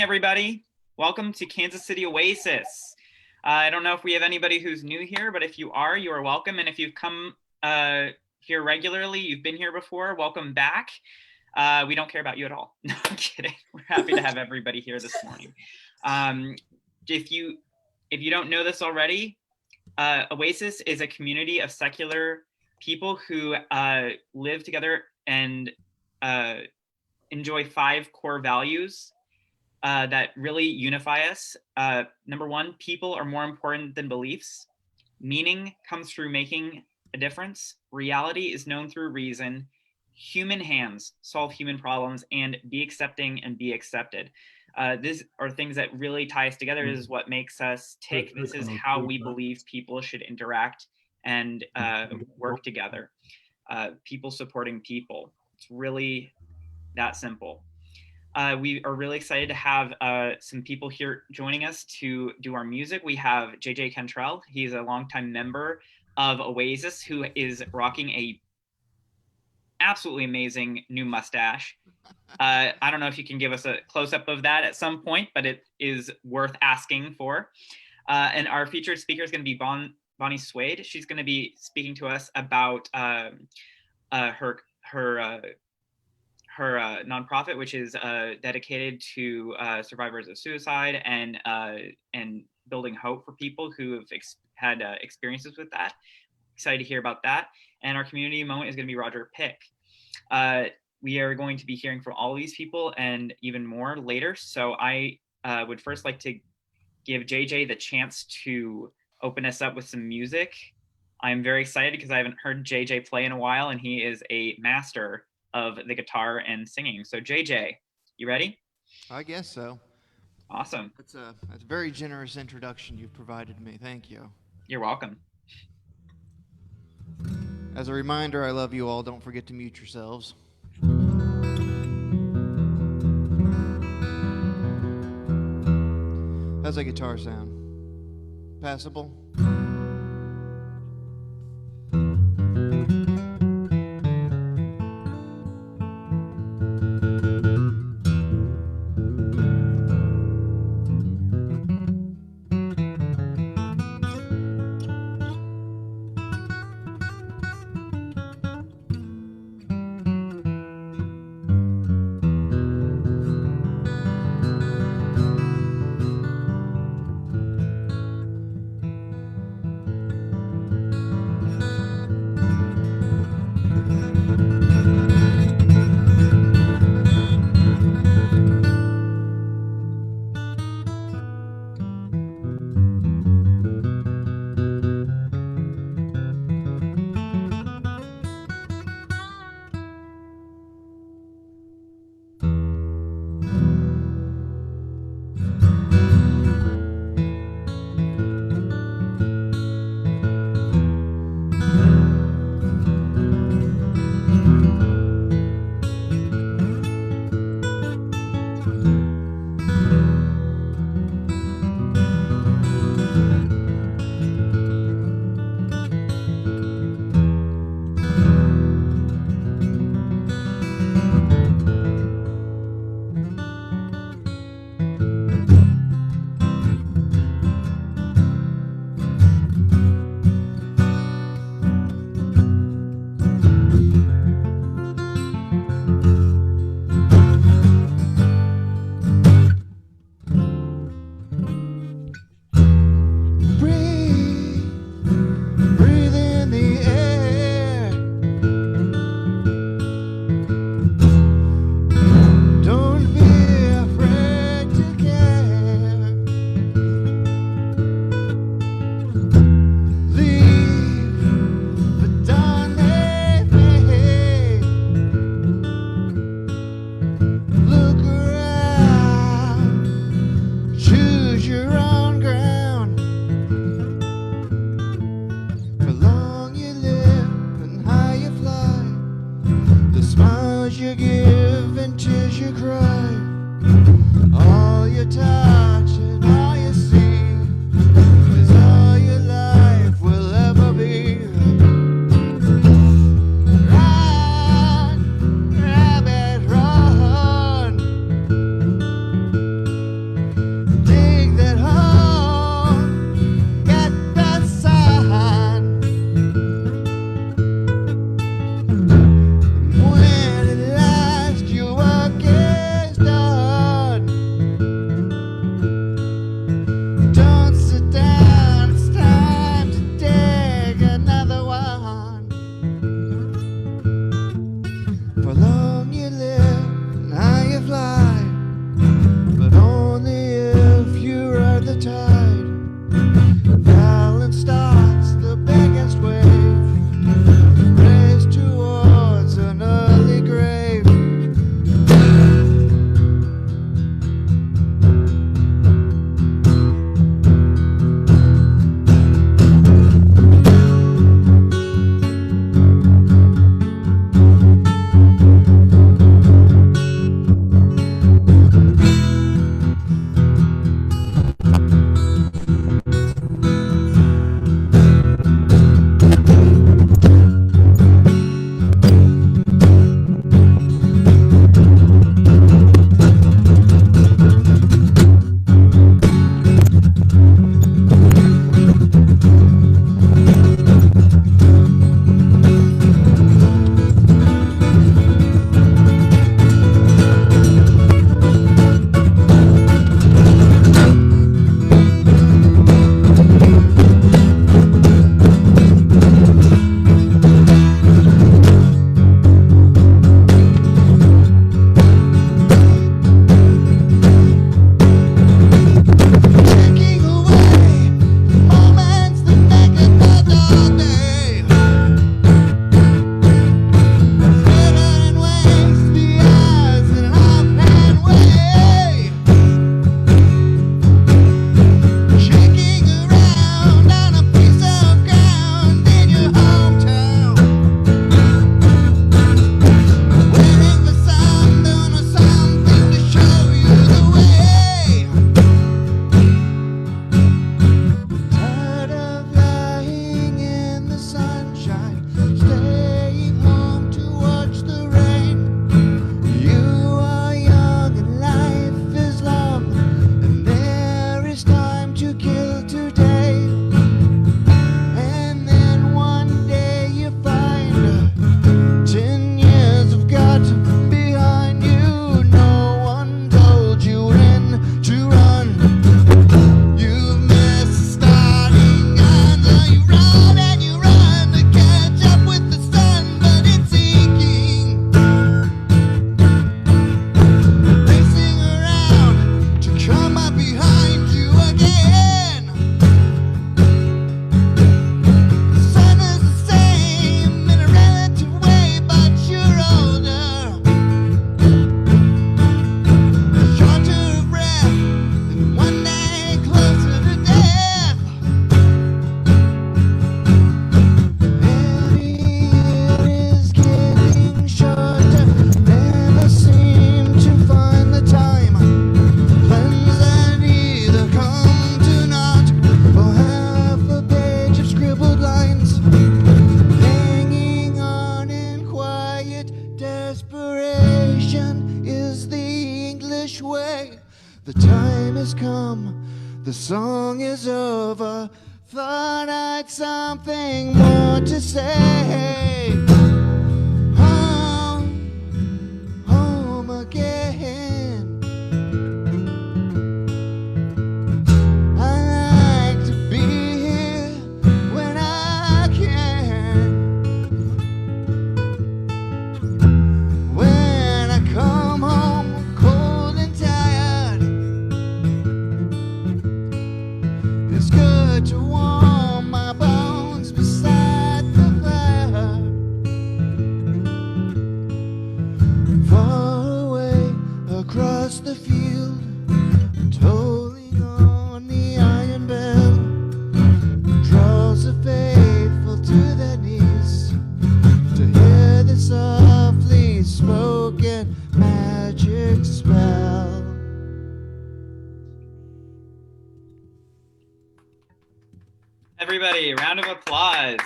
morning, everybody. Welcome to Kansas City Oasis. I don't know if we have anybody who's new here, but if you are welcome. And if you've come here regularly, you've been here before, welcome back. We don't care about you at all. No, I'm kidding. We're happy to have everybody here this morning. If you don't know this already, Oasis is a community of secular people who live together and enjoy 5 core values that really unify us. Number 1, people are more important than beliefs. Meaning comes through making a difference. Reality is known through reason. Human hands solve human problems, and be accepting and be accepted. These are things that really tie us together. This is what makes us tick. This is how we believe people should interact and work together. People supporting people. It's really that simple. We are really excited to have some people here joining us to do our music. We have JJ Cantrell. He's a longtime member of Oasis who is rocking a absolutely amazing new mustache. I don't know if you can give us a close-up of that at some point, but it is worth asking for. And our featured speaker is going to be Bonnie Swade. She's going to be speaking to us about her nonprofit, which is dedicated to survivors of suicide and building hope for people who have had experiences with that. Excited to hear about that. And our community moment is going to be Roger Pick. We are going to be hearing from all of these people and even more later. So I would first like to give JJ the chance to open us up with some music. I'm very excited because I haven't heard JJ play in a while, and he is a master of the guitar and singing. So JJ, you ready? I guess so. Awesome. That's a very generous introduction you've provided me. Thank you. You're welcome. As a reminder, I love you all. Don't forget to mute yourselves. How's that guitar sound? Passable? tide. Balance starts the biggest wave. Race towards an early grave. The time has come, the song is over. Thought I'd something more to say. Home, home again. I like to be here when I can. When I come home cold and tired, it's good to warm my bones beside the fire. Far away across the field, tolling on the iron bell, draws the faithful to their knees to hear the softly spoken magic spell. Everybody, round of applause.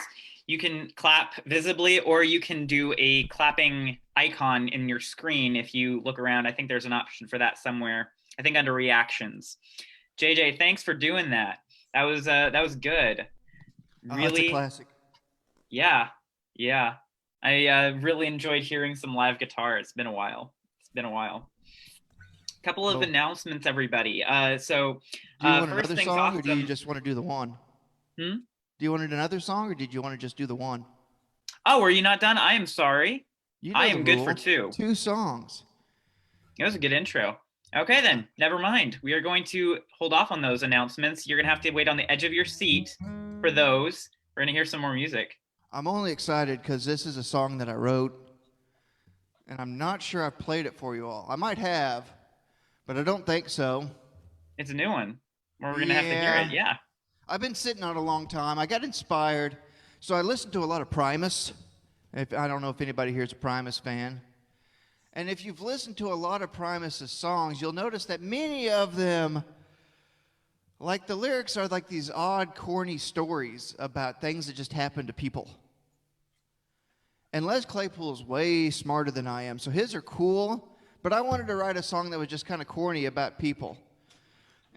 You can clap visibly, or you can do a clapping icon in your screen if you look around. I think there's an option for that somewhere. I think under reactions. JJ, thanks for doing that. That was good. Really, It's a classic. yeah. I really enjoyed hearing some live guitar. It's been a while. Couple of announcements, everybody. So do you want first another things song, off, or do you just want to do the one? Hmm? Do you want another song, or did you want to just do the one? Oh, were you not done? I am sorry. You know I the am good rule. for two. 2 songs. It was a good intro. Okay, then, never mind. We are going to hold off on those announcements. You're going to have to wait on the edge of your seat for those. We're going to hear some more music. I'm only excited because this is a song that I wrote, and I'm not sure I've played it for you all. I might have, but I don't think so. It's a new one. We're going to have to hear it, yeah. I've been sitting on it a long time. I got inspired, so I listened to a lot of Primus. I don't know if anybody here is a Primus fan. And if you've listened to a lot of Primus' songs, you'll notice that many of them, like the lyrics are like these odd, corny stories about things that just happen to people. And Les Claypool is way smarter than I am, so his are cool, but I wanted to write a song that was just kind of corny about people.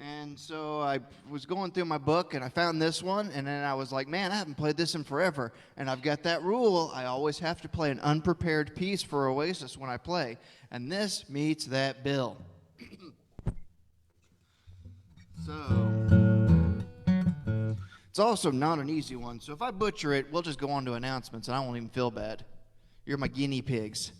And so I was going through my book, and I found this one, and then I was like, man, I haven't played this in forever. And I've got that rule. I always have to play an unprepared piece for Oasis when I play. And this meets that bill. So, it's also not an easy one. So if I butcher it, we'll just go on to announcements, and I won't even feel bad. You're my guinea pigs.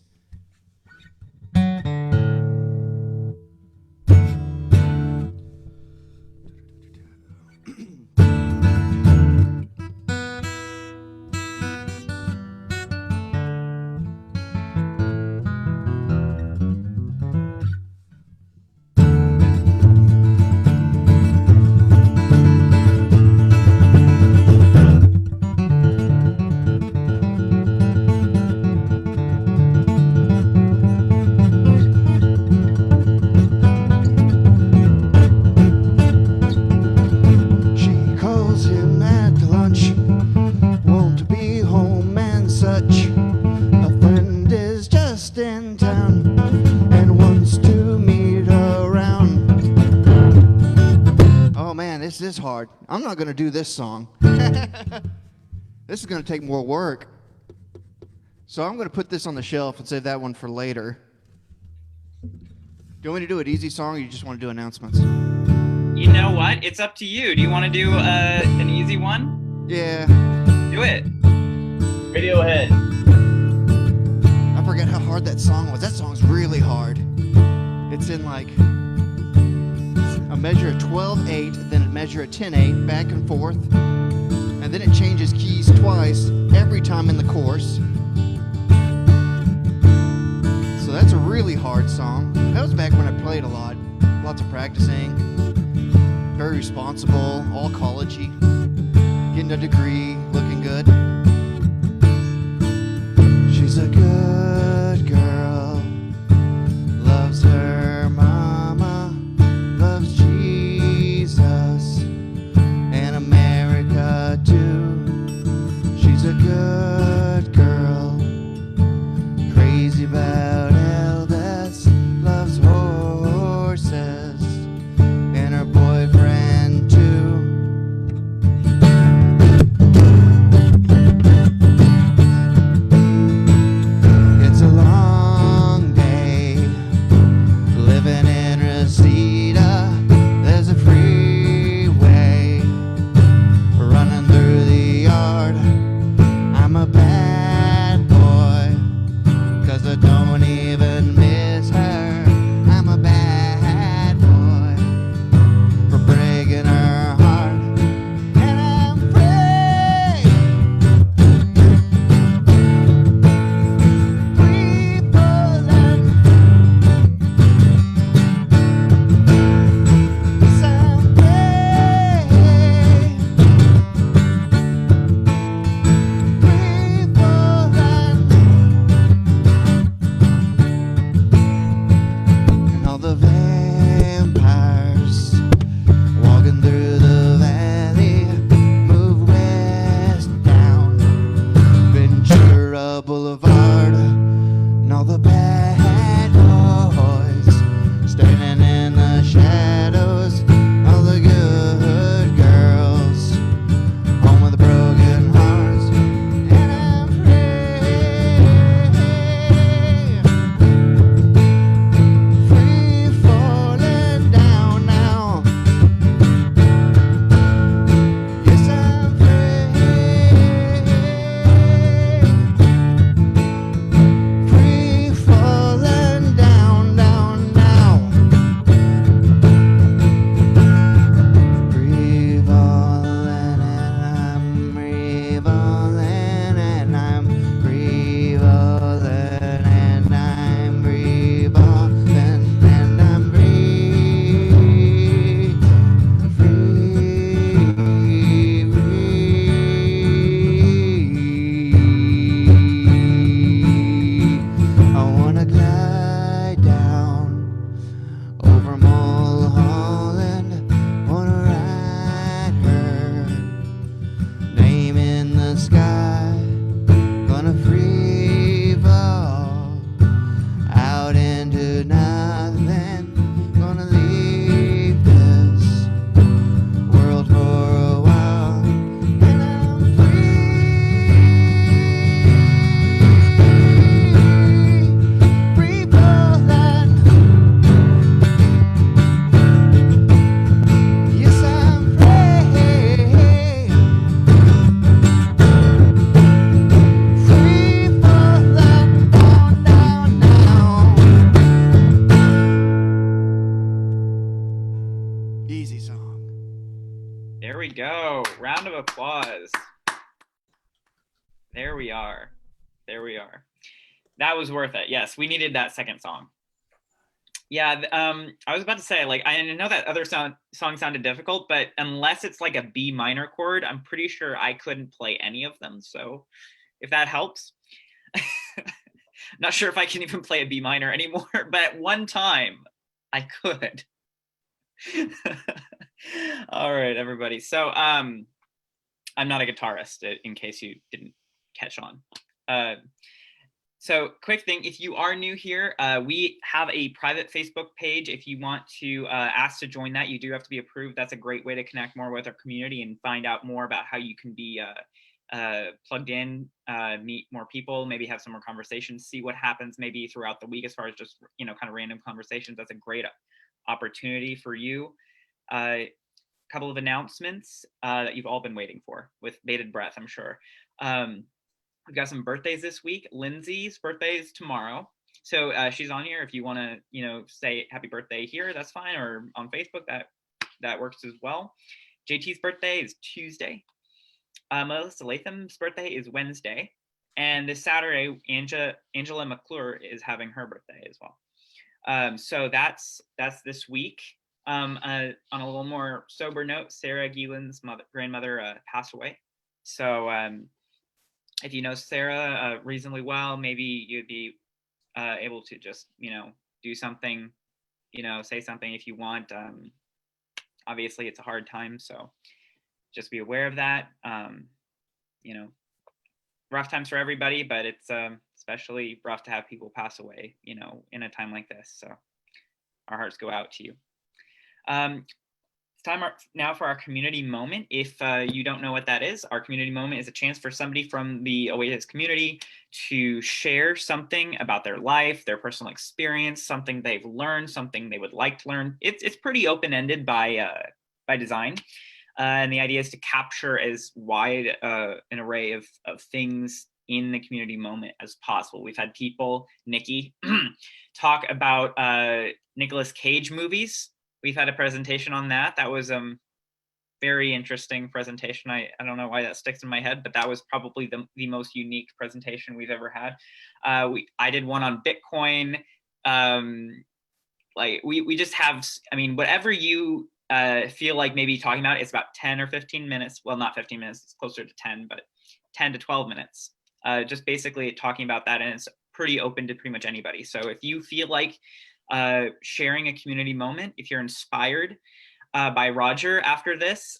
This is hard. I'm not going to do this song. This is going to take more work. So I'm going to put this on the shelf and save that one for later. Do you want me to do an easy song, or you just want to do announcements? You know what? It's up to you. Do you want to do an easy one? Yeah. Do it. Radiohead. I forget how hard that song was. That song's really hard. It's in like a measure of 12/8, then a measure of 10/8, back and forth. And then it changes keys twice every time in the chorus. So that's a really hard song. That was back when I played a lot. Lots of practicing. Very responsible, all collegey. Getting a degree, looking good. She's a good girl. Loves her mama. Loves Jesus. And America too. She's a good girl. Crazy about Elvis. Loves horses. And her boyfriend too. Easy song. There we go. Round of applause. There we are. There we are. That was worth it. Yes, we needed that second song. Yeah, I was about to say, like, I know that other song sounded difficult, but unless it's like a B minor chord, I'm pretty sure I couldn't play any of them. So if that helps, not sure if I can even play a B minor anymore, but at one time I could. All right, everybody. So I'm not a guitarist, in case you didn't catch on. So quick thing, if you are new here, we have a private Facebook page. If you want to ask to join that, you do have to be approved. That's a great way to connect more with our community and find out more about how you can be plugged in, meet more people, maybe have some more conversations, see what happens maybe throughout the week as far as just, kind of random conversations. That's a great opportunity for you. A couple of announcements that you've all been waiting for with bated breath, I'm sure. We've got some birthdays this week. Lindsay's birthday is tomorrow. So she's on here. If you want to, say happy birthday here, that's fine. Or on Facebook, that works as well. JT's birthday is Tuesday. Melissa Latham's birthday is Wednesday. And this Saturday, Angela McClure is having her birthday as well. So that's this week. On a little more sober note, Sarah Gielin's grandmother passed away. So if you know Sarah reasonably well, maybe you'd be able to just, do something, say something if you want. Obviously, it's a hard time, so just be aware of that. Rough times for everybody, but it's especially rough to have people pass away, in a time like this. So our hearts go out to you. It's time now for our community moment. If you don't know what that is, our community moment is a chance for somebody from the Oasis community to share something about their life, their personal experience, something they've learned, something they would like to learn. It's pretty open-ended by design. And the idea is to capture as wide an array of things in the community moment as possible. We've had people, Nikki, talk about Nicolas Cage movies. We've had a presentation on that. That was very interesting presentation. I don't know why that sticks in my head, but that was probably the most unique presentation we've ever had. I did one on Bitcoin. We just have, whatever you feel like maybe talking about, it's about 10 or 15 minutes. Well, not 15 minutes, it's closer to 10, but 10 to 12 minutes. Just basically talking about that, and it's pretty open to pretty much anybody. So if you feel like sharing a community moment, if you're inspired by Roger after this,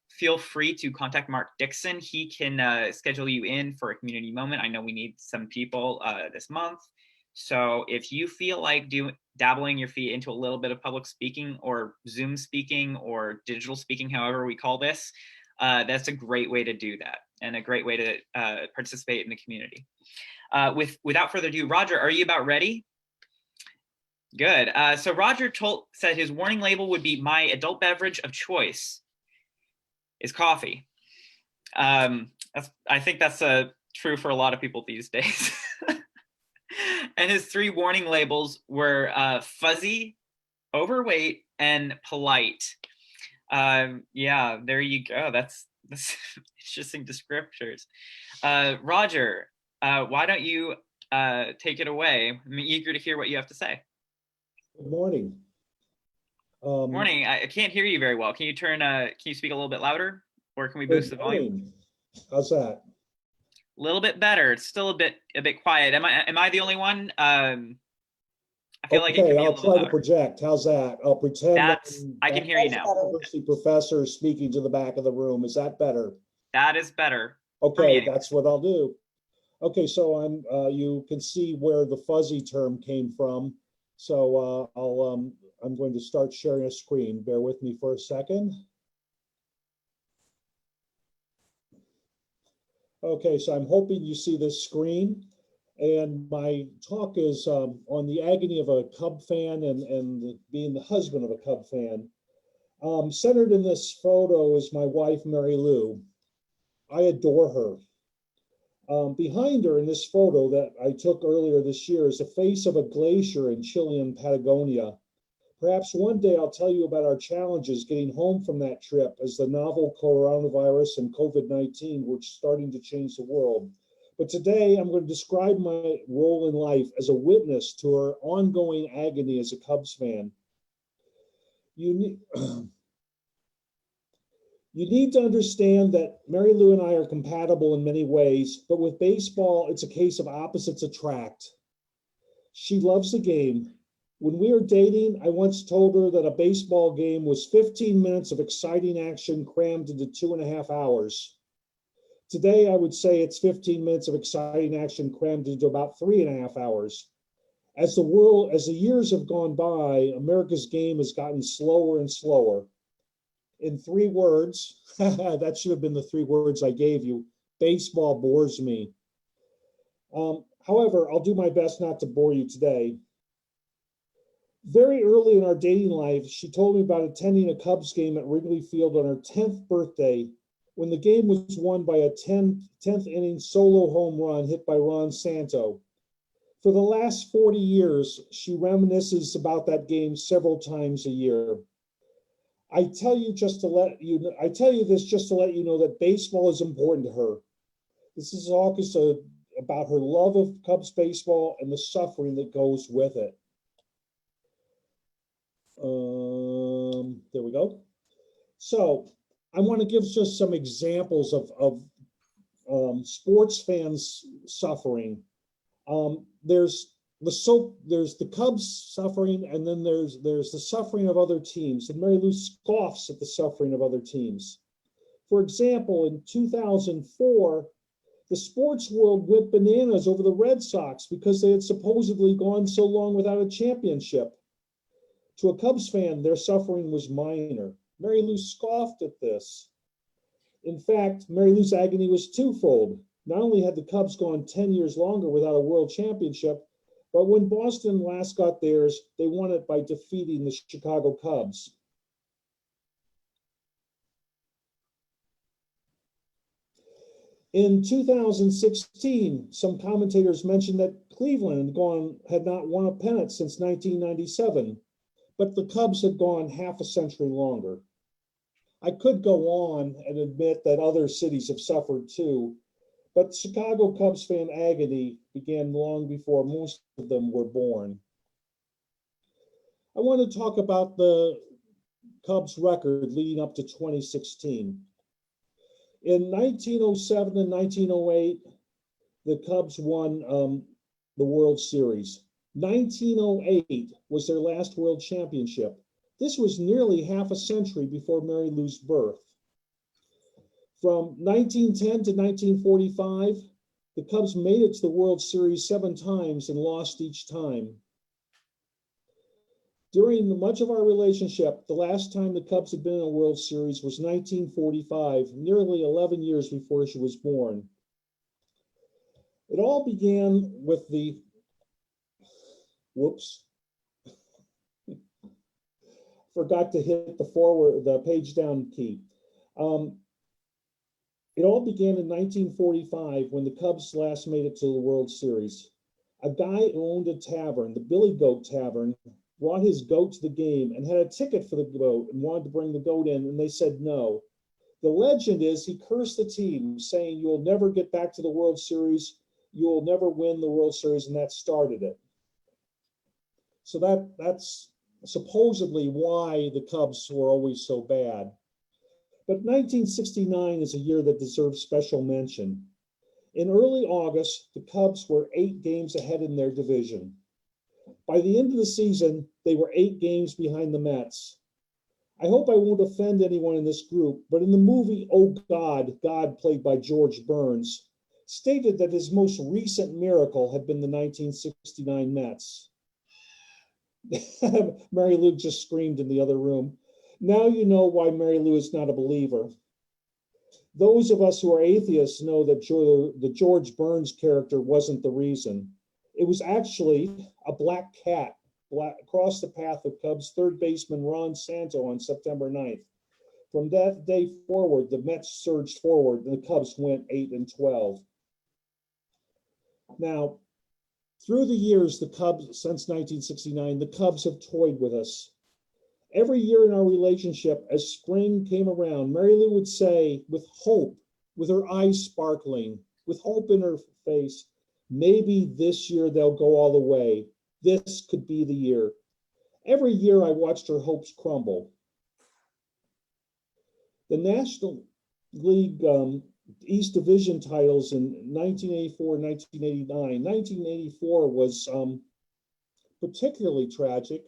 feel free to contact Mark Dixon. He can schedule you in for a community moment. I know we need some people this month. So if you feel like dabbling your feet into a little bit of public speaking or Zoom speaking or digital speaking, however we call this, that's a great way to do that and a great way to participate in the community. Without further ado, Roger, are you about ready? Good. So Roger said his warning label would be my adult beverage of choice is coffee. I think that's true for a lot of people these days. And his 3 warning labels were fuzzy, overweight, and polite. Yeah, there you go. That's interesting descriptors. Roger, why don't you take it away? I'm eager to hear what you have to say. Good morning. Morning. I can't hear you very well. Can you speak a little bit louder, or can we boost the volume? How's that? A little bit better. It's still a bit quiet. Am I the only one? I feel like it can be I'll try to project. How's that? I'll pretend I can hear you now. University professor speaking to the back of the room. Is that better? That is better. Okay, that's what I'll do. Okay, so you can see where the fuzzy term came from. So I'm going to start sharing a screen. Bear with me for a second. Okay, so I'm hoping you see this screen. And my talk is on the agony of a Cub fan and being the husband of a Cub fan. Centered in this photo is my wife, Mary Lou. I adore her. Behind her in this photo that I took earlier this year is the face of a glacier in Chilean Patagonia. Perhaps one day I'll tell you about our challenges getting home from that trip as the novel coronavirus and COVID-19 were starting to change the world. But today I'm going to describe my role in life as a witness to her ongoing agony as a Cubs fan. You need, you need to understand that Mary Lou and I are compatible in many ways, but with baseball, it's a case of opposites attract. She loves the game. When we were dating, I once told her that a baseball game was 15 minutes of exciting action crammed into 2.5 hours. Today, I would say it's 15 minutes of exciting action crammed into about 3.5 hours. As the years have gone by, America's game has gotten slower and slower. In 3 words, that should have been the 3 words I gave you, baseball bores me. However, I'll do my best not to bore you today. Very early in our dating life, she told me about attending a Cubs game at Wrigley Field on her 10th birthday, when the game was won by a 10th inning solo home run hit by Ron Santo. For the last 40 years, she reminisces about that game several times a year. I tell you this just to let you know that baseball is important to her. This is all about her love of Cubs baseball and the suffering that goes with it. There we go. So I want to give just some examples of sports fans suffering. There's the Cubs suffering, and then there's the suffering of other teams. And Mary Lou scoffs at the suffering of other teams. For example, in 2004, the sports world went bananas over the Red Sox because they had supposedly gone so long without a championship. To a Cubs fan, their suffering was minor. Mary Lou scoffed at this. In fact, Mary Lou's agony was twofold. Not only had the Cubs gone 10 years longer without a world championship, but when Boston last got theirs, they won it by defeating the Chicago Cubs. In 2016, some commentators mentioned that Cleveland had not won a pennant since 1997. But the Cubs had gone half a century longer. I could go on and admit that other cities have suffered too, but Chicago Cubs fan agony began long before most of them were born. I want to talk about the Cubs record leading up to 2016. In 1907 and 1908, the Cubs won the World Series. 1908 was their last world championship. This was nearly half a century before Mary Lou's birth. From 1910 to 1945, the Cubs made it to the World Series 7 times and lost each time. During much of our relationship, the last time the Cubs had been in a World Series was 1945, nearly 11 years before she was born. It all began with the forgot to hit the page down key. It all began in 1945 when the Cubs last made it to the World Series. A guy who owned a tavern, the Billy Goat Tavern, brought his goat to the game and had a ticket for the goat and wanted to bring the goat in, and they said no. The legend is he cursed the team, saying, "You will never get back to the World Series. You will never win the World Series," and that started it. So that's supposedly why the Cubs were always so bad. But 1969 is a year that deserves special mention. In early August, the Cubs were 8 games ahead in their division. By the end of the season, they were 8 games behind the Mets. I hope I won't offend anyone in this group, but in the movie Oh God, God, played by George Burns, stated that his most recent miracle had been the 1969 Mets. Mary Lou just screamed in the other room. Now you know why Mary Lou is not a believer. Those of us who are atheists know that the George Burns character wasn't the reason. It was actually a black cat across the path of Cubs third baseman Ron Santo on September 9th. From that day forward, the Mets surged forward and the Cubs went 8-12. Now, through the years, since 1969, the Cubs have toyed with us. Every year in our relationship, as spring came around, Mary Lou would say, with hope, with her eyes sparkling, with hope in her face, maybe this year they'll go all the way. This could be the year. Every year I watched her hopes crumble. The National League East Division titles in 1984 and 1989. 1984 was particularly tragic,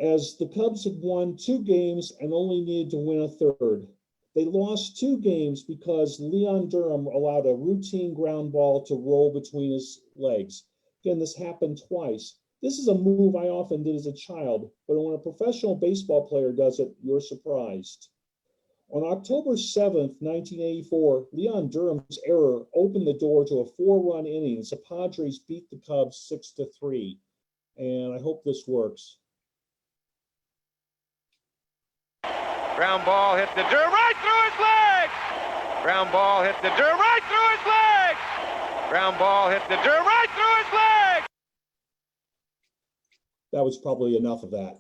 as the Cubs had won 2 games and only needed to win a third. They lost 2 games because Leon Durham allowed a routine ground ball to roll between his legs. Again, this happened twice. This is a move I often did as a child, but when a professional baseball player does it, you're surprised. On October 7th, 1984, Leon Durham's error opened the door to a 4-run inning. The Padres beat the Cubs 6-3, and I hope this works. Ground ball hit the dirt right through his legs. Ground ball hit the dirt right through his legs. Ground ball hit the dirt right through his legs. That was probably enough of that.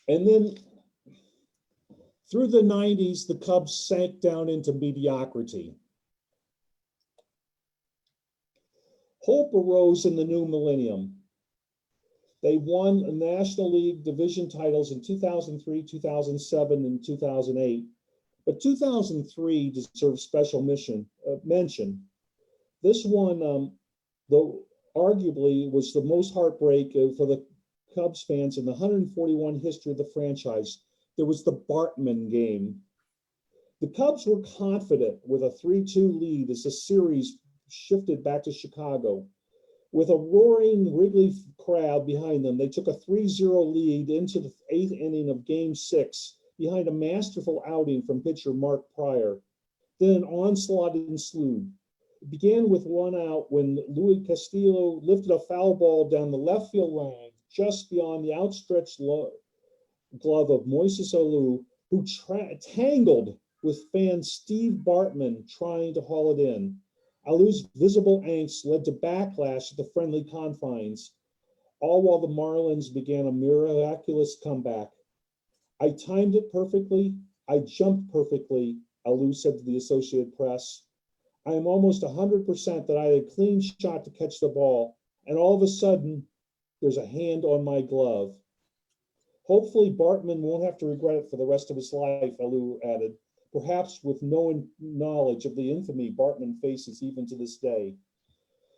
And then through the 90s, the Cubs sank down into mediocrity. Hope arose in the new millennium. They won the National League Division titles in 2003, 2007, and 2008. But 2003 deserves special mention. This one, though arguably, was the most heartbreak for the Cubs fans in the 141 history of the franchise. There was the Bartman game. The Cubs were confident with a 3-2 lead as the series shifted back to Chicago. With a roaring Wrigley crowd behind them, they took a 3-0 lead into the 8th inning of Game 6 behind a masterful outing from pitcher Mark Pryor. Then an onslaught ensued. It began with 1 out when Luis Castillo lifted a foul ball down the left field line just beyond the outstretched glove of Moises Alou, who tangled with fan Steve Bartman trying to haul it in. Alou's visible angst led to backlash at the friendly confines, all while the Marlins began a miraculous comeback. I timed it perfectly. I jumped perfectly, Alou said to the Associated Press. I am almost 100% that I had a clean shot to catch the ball, and all of a sudden, there's a hand on my glove. Hopefully, Bartman won't have to regret it for the rest of his life, Alou added, perhaps with no knowledge of the infamy Bartman faces even to this day.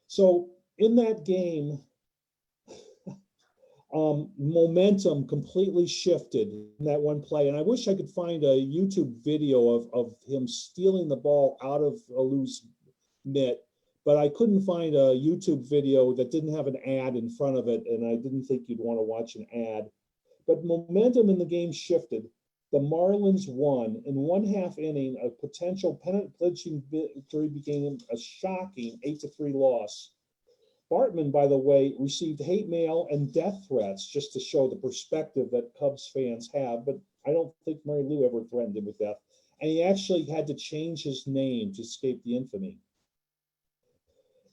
So in that game, momentum completely shifted in that one play. And I wish I could find a YouTube video of him stealing the ball out of Alou's mitt, but I couldn't find a YouTube video that didn't have an ad in front of it, and I didn't think you'd want to watch an ad. But momentum in the game shifted. The Marlins won. In 1/2 inning, a potential pennant-clinching victory became a shocking 8-3 loss. Bartman, by the way, received hate mail and death threats, just to show the perspective that Cubs fans have, but I don't think Mary Lou ever threatened him with death. And he actually had to change his name to escape the infamy.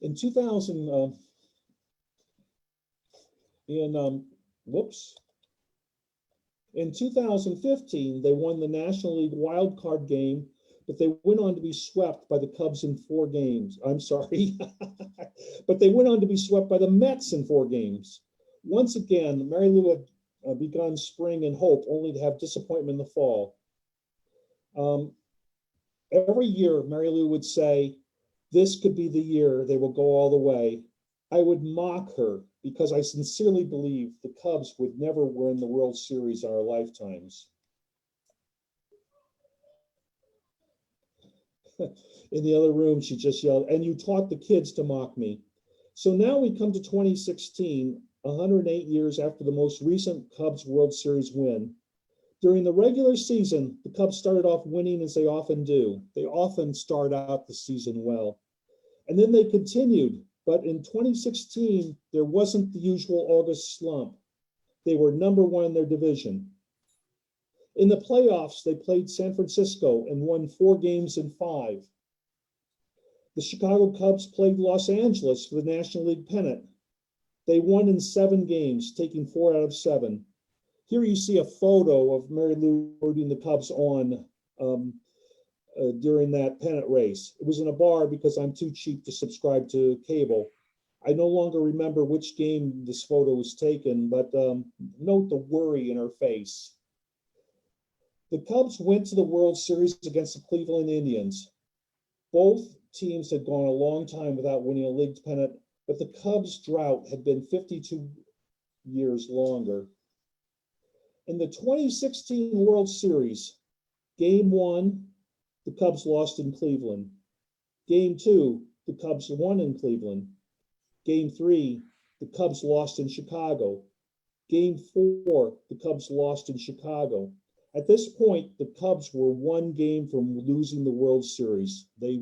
In 2000, in 2015, they won the National League wild card game, but they went on to be swept by the Cubs in 4 games. I'm sorry. But they went on to be swept by the Mets in 4 games. Once again, Mary Lou had begun spring in hope, only to have disappointment in the fall. Every year, Mary Lou would say, this could be the year they will go all the way. I would mock her because I sincerely believe the Cubs would never win the World Series in our lifetimes. In the other room, she just yelled, and you taught the kids to mock me. So now we come to 2016, 108 years after the most recent Cubs World Series win. During the regular season, the Cubs started off winning as they often do. They often start out the season well. And then they continued. But in 2016, there wasn't the usual August slump. They were number 1 in their division. In the playoffs, they played San Francisco and won 4 games in 5. The Chicago Cubs played Los Angeles for the National League pennant. They won in 7 games, taking 4 out of 7. Here you see a photo of Mary Lou rooting the Cubs on during that pennant race. It was in a bar because I'm too cheap to subscribe to cable. I no longer remember which game this photo was taken, but note the worry in her face. The Cubs went to the World Series against the Cleveland Indians. Both teams had gone a long time without winning a league pennant, but the Cubs' drought had been 52 years longer. In the 2016 World Series, Game 1, the Cubs lost in Cleveland. Game 2, the Cubs won in Cleveland. Game 3, the Cubs lost in Chicago. Game 4, the Cubs lost in Chicago. At this point, the Cubs were 1 game from losing the World Series. They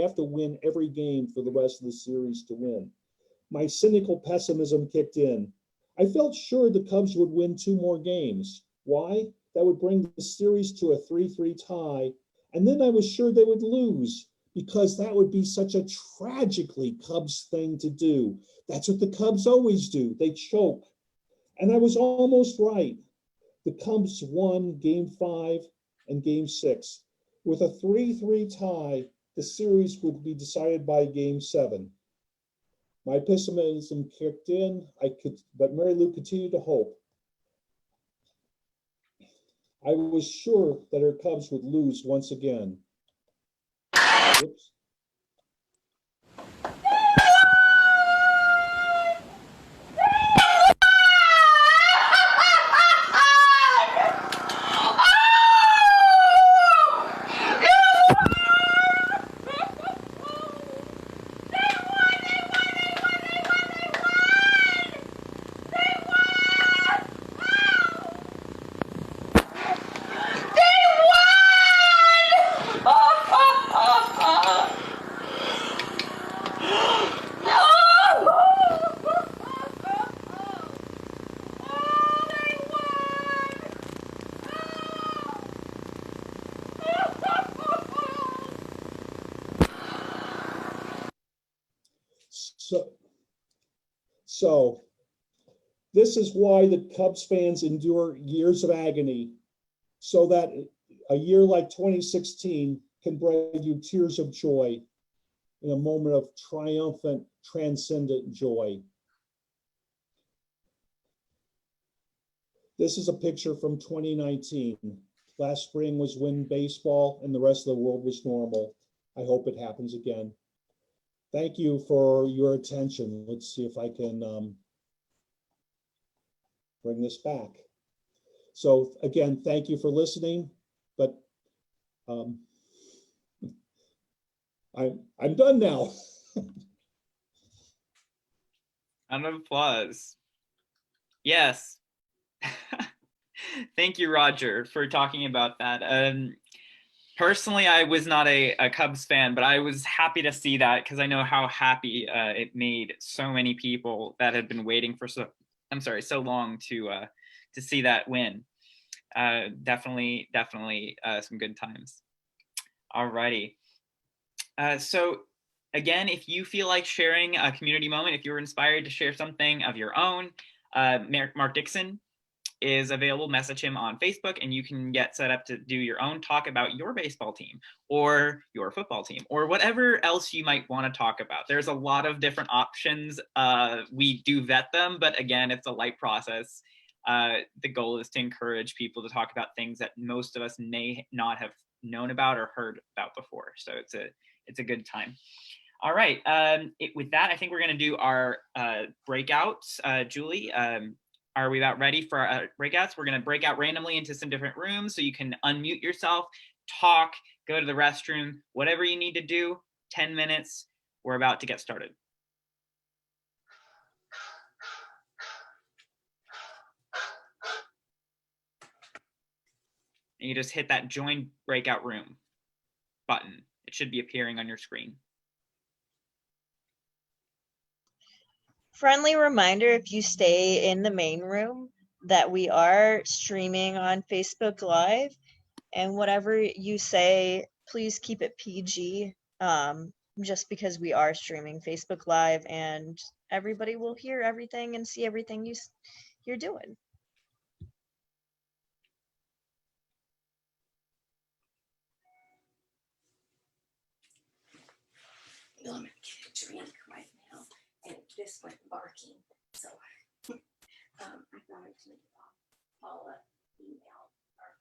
have to win every game for the rest of the series to win. My cynical pessimism kicked in. I felt sure the Cubs would win 2 more games. Why? That would bring the series to a 3-3 tie. And then I was sure they would lose, because that would be such a tragically Cubs thing to do. That's what the Cubs always do. They choke. And I was almost right. The Cubs won Game 5 and Game 6. With a 3-3 tie, the series would be decided by Game 7. My pessimism kicked in, but Mary Lou continued to hope. I was sure that her Cubs would lose once again. Oops. So this is why the Cubs fans endure years of agony, so that a year like 2016 can bring you tears of joy in a moment of triumphant, transcendent joy. This is a picture from 2019. Last spring was when baseball and the rest of the world was normal. I hope it happens again. Thank you for your attention. Let's see if I can bring this back. So again, thank you for listening, but I'm done now. Round of applause. Yes. Thank you, Roger, for talking about that. Personally, I was not a Cubs fan, but I was happy to see that because I know how happy it made so many people that had been waiting for so long to see that win. Definitely some good times. Alrighty. So again, if you feel like sharing a community moment, if you were inspired to share something of your own, Mark Dixon is available. Message him on Facebook and you can get set up to do your own talk about your baseball team or your football team or whatever else you might want to talk about. There's a lot of different options. We do vet them, but again, it's a light process. The goal is to encourage people to talk about things that most of us may not have known about or heard about before. So it's a good time. All right. With that, I think we're going to do our breakouts. Julie, are we about ready for our breakouts? We're going to break out randomly into some different rooms so you can unmute yourself, talk, go to the restroom, whatever you need to do. 10 minutes. We're about to get started. And you just hit that join breakout room button. It should be appearing on your screen. Friendly reminder, if you stay in the main room, that we are streaming on Facebook Live, and whatever you say, please keep it PG. just because we are streaming Facebook Live and everybody will hear everything and see everything you're doing. I'm gonna get a drink right now, and this went barking, so I thought I'd make Paula email her.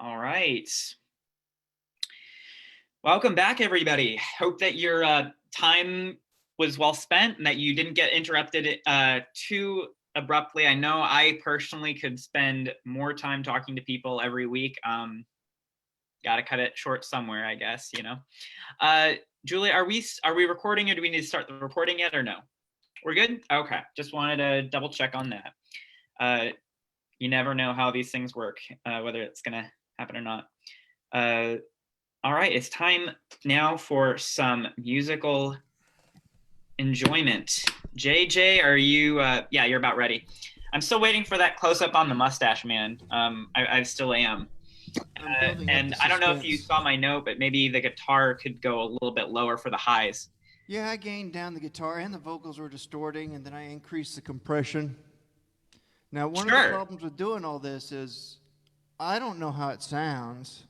All right. Welcome back, everybody. Hope that your time was well spent and that you didn't get interrupted too abruptly. I know I personally could spend more time talking to people every week. Got to cut it short somewhere, I guess, you know. Julie, are we recording, or do we need to start the recording yet, or no? We're good? Okay, just wanted to double check on that. You never know how these things work, whether it's gonna happen or not. All right, it's time now for some musical enjoyment. JJ, are you, yeah, you're about ready. I'm still waiting for that close up on the mustache, man. I still am. And I don't know if you saw my note, but maybe the guitar could go a little bit lower for the highs. Yeah, I gained down the guitar and the vocals were distorting, and then I increased the compression. Now, one of the problems with doing all this is I don't know how it sounds.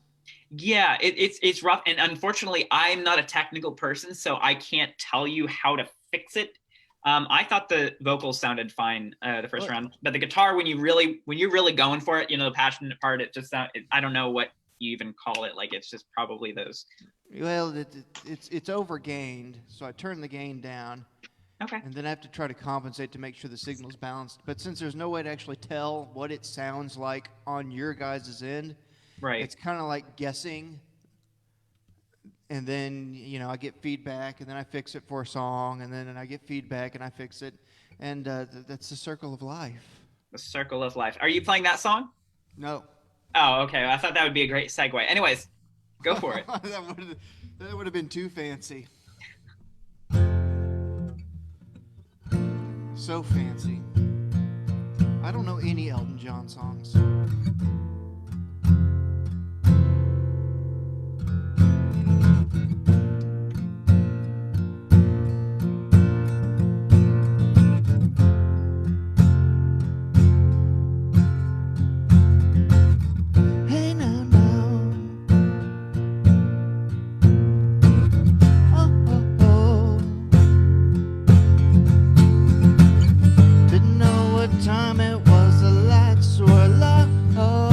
Yeah, it's rough, and unfortunately, I'm not a technical person, so I can't tell you how to fix it. I thought the vocals sounded fine the first round, but the guitar, when you're really going for it, you know, the passionate part, it just I don't know what you even call it. Like, it's just probably those. Well, it's overgained, so I turn the gain down. Okay. And then I have to try to compensate to make sure the signal's balanced. But since there's no way to actually tell what it sounds like on your guys' end, right, it's kind of like guessing. And then, you know, I get feedback, and then I fix it for a song, and then I get feedback, and I fix it. And that's the circle of life. The circle of life. Are you playing that song? No. Oh, okay. I thought that would be a great segue. Anyways, go for it. That would have been too fancy. So fancy. I don't know any Elton John songs. Hey now, now. Oh, oh, oh. Didn't know what time it was, the lights were low. Oh,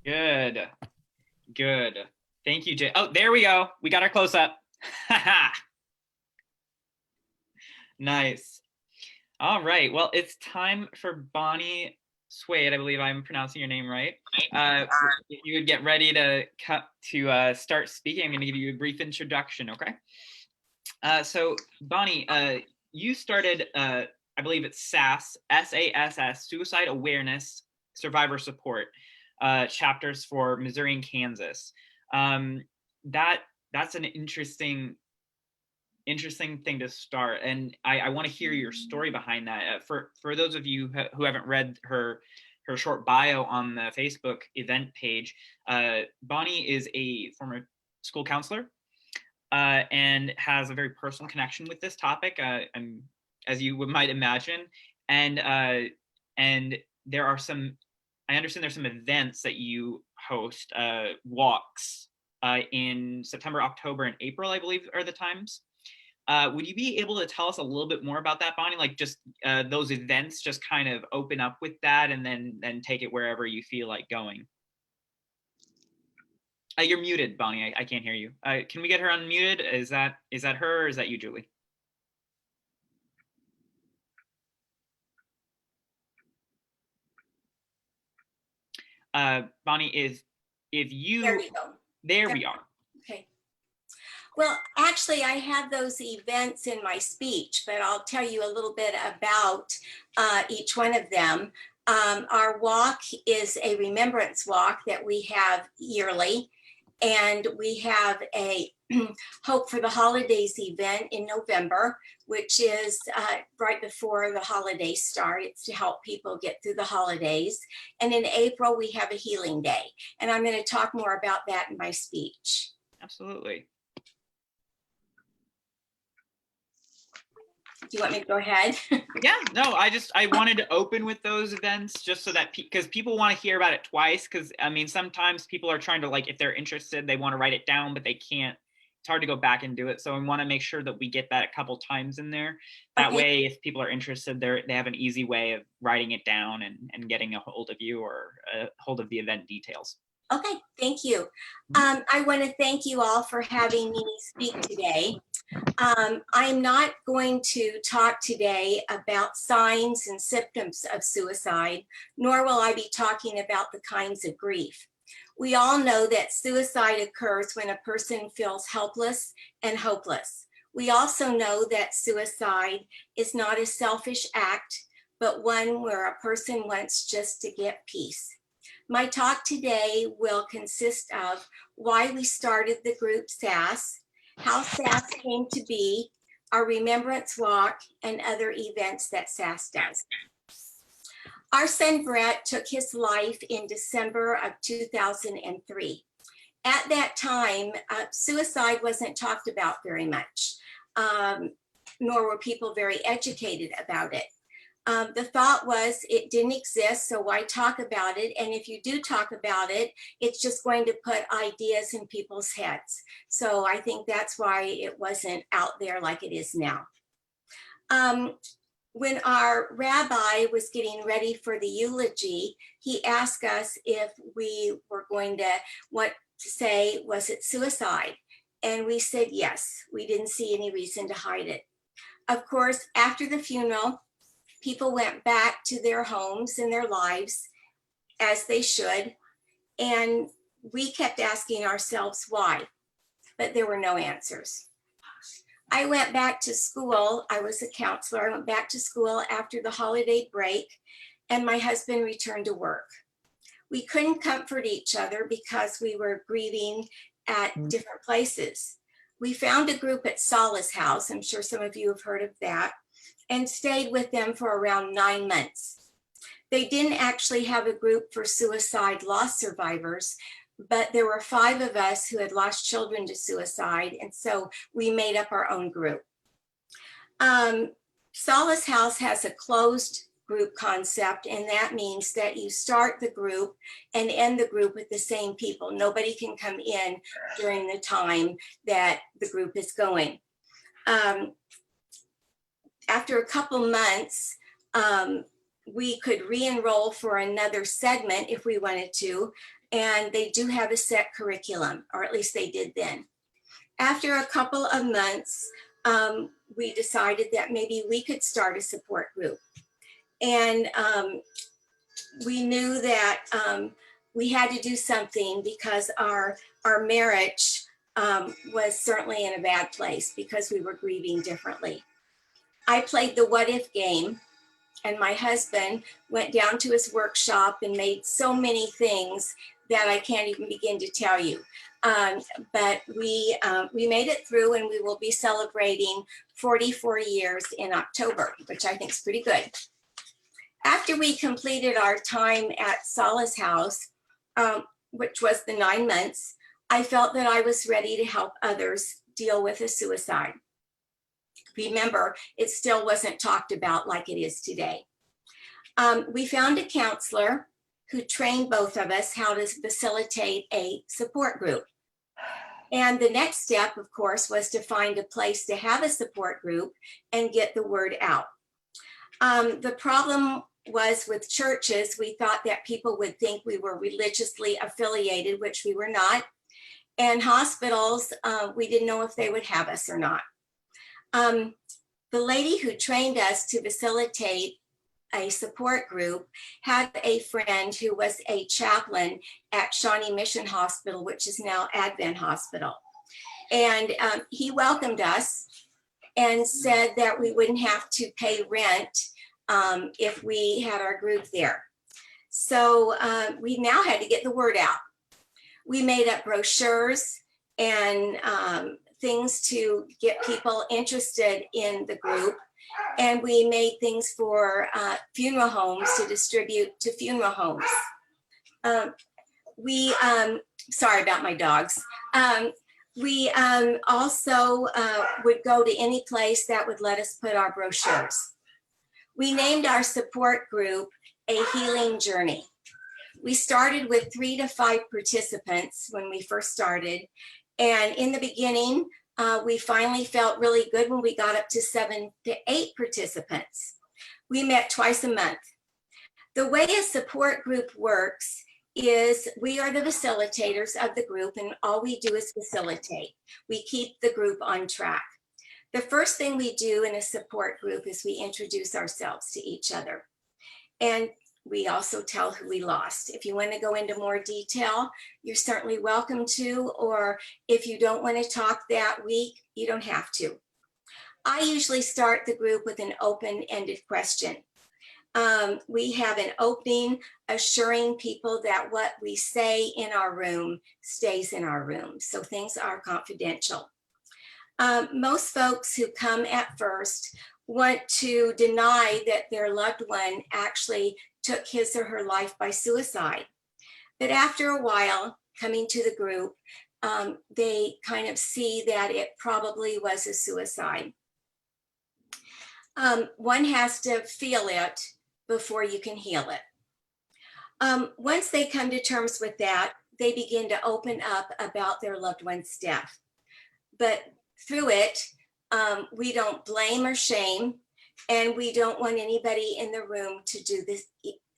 Good. Good. Thank you, Jay. Oh, there we go. We got our close up. Nice. All right. Well, it's time for Bonnie Swade. I believe I'm pronouncing your name right. If you would get ready to start speaking, I'm going to give you a brief introduction. Okay. So Bonnie, you started, I believe it's SASS, SASS, Suicide Awareness Survivor Support chapters for Missouri and Kansas. That's an interesting thing to start, and I want to hear your story behind that. For those of you who haven't read her short bio on the Facebook event page, Bonnie is a former school counselor and has a very personal connection with this topic, as you might imagine. And there are some, I understand there's some events that you host, walks in September, October, and April, I believe are the times. Would you be able to tell us a little bit more about that, Bonnie? Like just those events, just kind of open up with that and then take it wherever you feel like going. You're muted, Bonnie. I can't hear you. Can we get her unmuted? Is that her or is that you, Julie? Bonnie, if you... There we go. There we are. Okay. Well, actually, I have those events in my speech, but I'll tell you a little bit about each one of them. Our walk is a remembrance walk that we have yearly, and we have a Hope for the Holidays event in November, which is right before the holidays start. It's to help people get through the holidays. And in April, we have a healing day. And I'm going to talk more about that in my speech. Absolutely. Do you want me to go ahead? Yeah, no, I wanted to open with those events just so that, because people want to hear about it twice, because I mean, sometimes people are trying to, like, if they're interested, they want to write it down, but they can't. It's hard to go back and do it. So I want to make sure that we get that a couple times in there. That way, if people are interested, they have an easy way of writing it down and getting a hold of you or a hold of the event details. Okay, thank you. I want to thank you all for having me speak today. I'm not going to talk today about signs and symptoms of suicide, nor will I be talking about the kinds of grief. We all know that suicide occurs when a person feels helpless and hopeless. We also know that suicide is not a selfish act, but one where a person wants just to get peace. My talk today will consist of why we started the group SASS, how SASS came to be, our remembrance walk, and other events that SASS does. Our son Brett took his life in December of 2003. At that time, suicide wasn't talked about very much, nor were people very educated about it. The thought was it didn't exist, so why talk about it? And if you do talk about it, it's just going to put ideas in people's heads. So I think that's why it wasn't out there like it is now. When our rabbi was getting ready for the eulogy, he asked us if we were going to want to say, was it suicide? And we said yes. We didn't see any reason to hide it. Of course, after the funeral, people went back to their homes and their lives as they should. And we kept asking ourselves why, but there were no answers. I went back to school. I was a counselor. I went back to school after the holiday break, and my husband returned to work. We couldn't comfort each other because we were grieving at different places. We found a group at Solace House. I'm sure some of you have heard of that, and stayed with them for around 9 months. They didn't actually have a group for suicide loss survivors, but there were 5 of us who had lost children to suicide, and so we made up our own group. Solace House has a closed group concept, and that means that you start the group and end the group with the same people. Nobody can come in during the time that the group is going. After a couple months, we could re-enroll for another segment if we wanted to, and they do have a set curriculum, or at least they did then. After a couple of months, we decided that maybe we could start a support group. And we knew that we had to do something because our marriage was certainly in a bad place because we were grieving differently. I played the what if game, and my husband went down to his workshop and made so many things that I can't even begin to tell you. But we made it through, and we will be celebrating 44 years in October, which I think is pretty good. After we completed our time at Solace House, which was the 9 months, I felt that I was ready to help others deal with a suicide. Remember, it still wasn't talked about like it is today. We found a counselor who trained both of us how to facilitate a support group. And the next step, of course, was to find a place to have a support group and get the word out. The problem was with churches, we thought that people would think we were religiously affiliated, which we were not. And hospitals, we didn't know if they would have us or not. The lady who trained us to facilitate a support group had a friend who was a chaplain at Shawnee Mission Hospital, which is now Advent Hospital. And he welcomed us and said that we wouldn't have to pay rent if we had our group there. So we now had to get the word out. We made up brochures and things to get people interested in the group. And we made things for funeral homes to distribute to funeral homes. Sorry about my dogs. We also would go to any place that would let us put our brochures. We named our support group A Healing Journey. We started with 3 to 5 participants when we first started. And in the beginning, we finally felt really good when we got up to 7 to 8 participants. We met twice a month. The way a support group works is we are the facilitators of the group, and all we do is facilitate. We keep the group on track. The first thing we do in a support group is we introduce ourselves to each other. And we also tell who we lost. If you want to go into more detail, you're certainly welcome to, or if you don't want to talk that week, you don't have to. I usually start the group with an open-ended question. We have an opening assuring people that what we say in our room stays in our room, so things are confidential. Most folks who come at first want to deny that their loved one actually took his or her life by suicide. But after a while, coming to the group, they kind of see that it probably was a suicide. One has to feel it before you can heal it. Once they come to terms with that, they begin to open up about their loved one's death. But through it, we don't blame or shame, and we don't want anybody in the room to do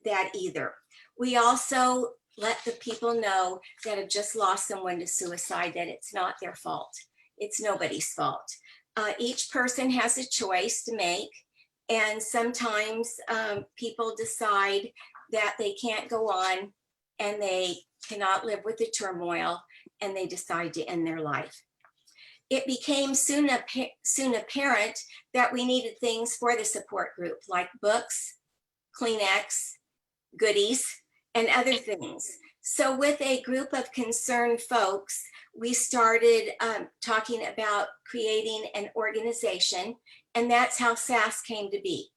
that either. We also let the people know that have just lost someone to suicide that it's not their fault. It's nobody's fault. Each person has a choice to make, and sometimes people decide that they can't go on and they cannot live with the turmoil, and they decide to end their life. It became soon apparent that we needed things for the support group, like books, Kleenex, goodies, and other things. So with a group of concerned folks, we started talking about creating an organization, and that's how SASS came to be.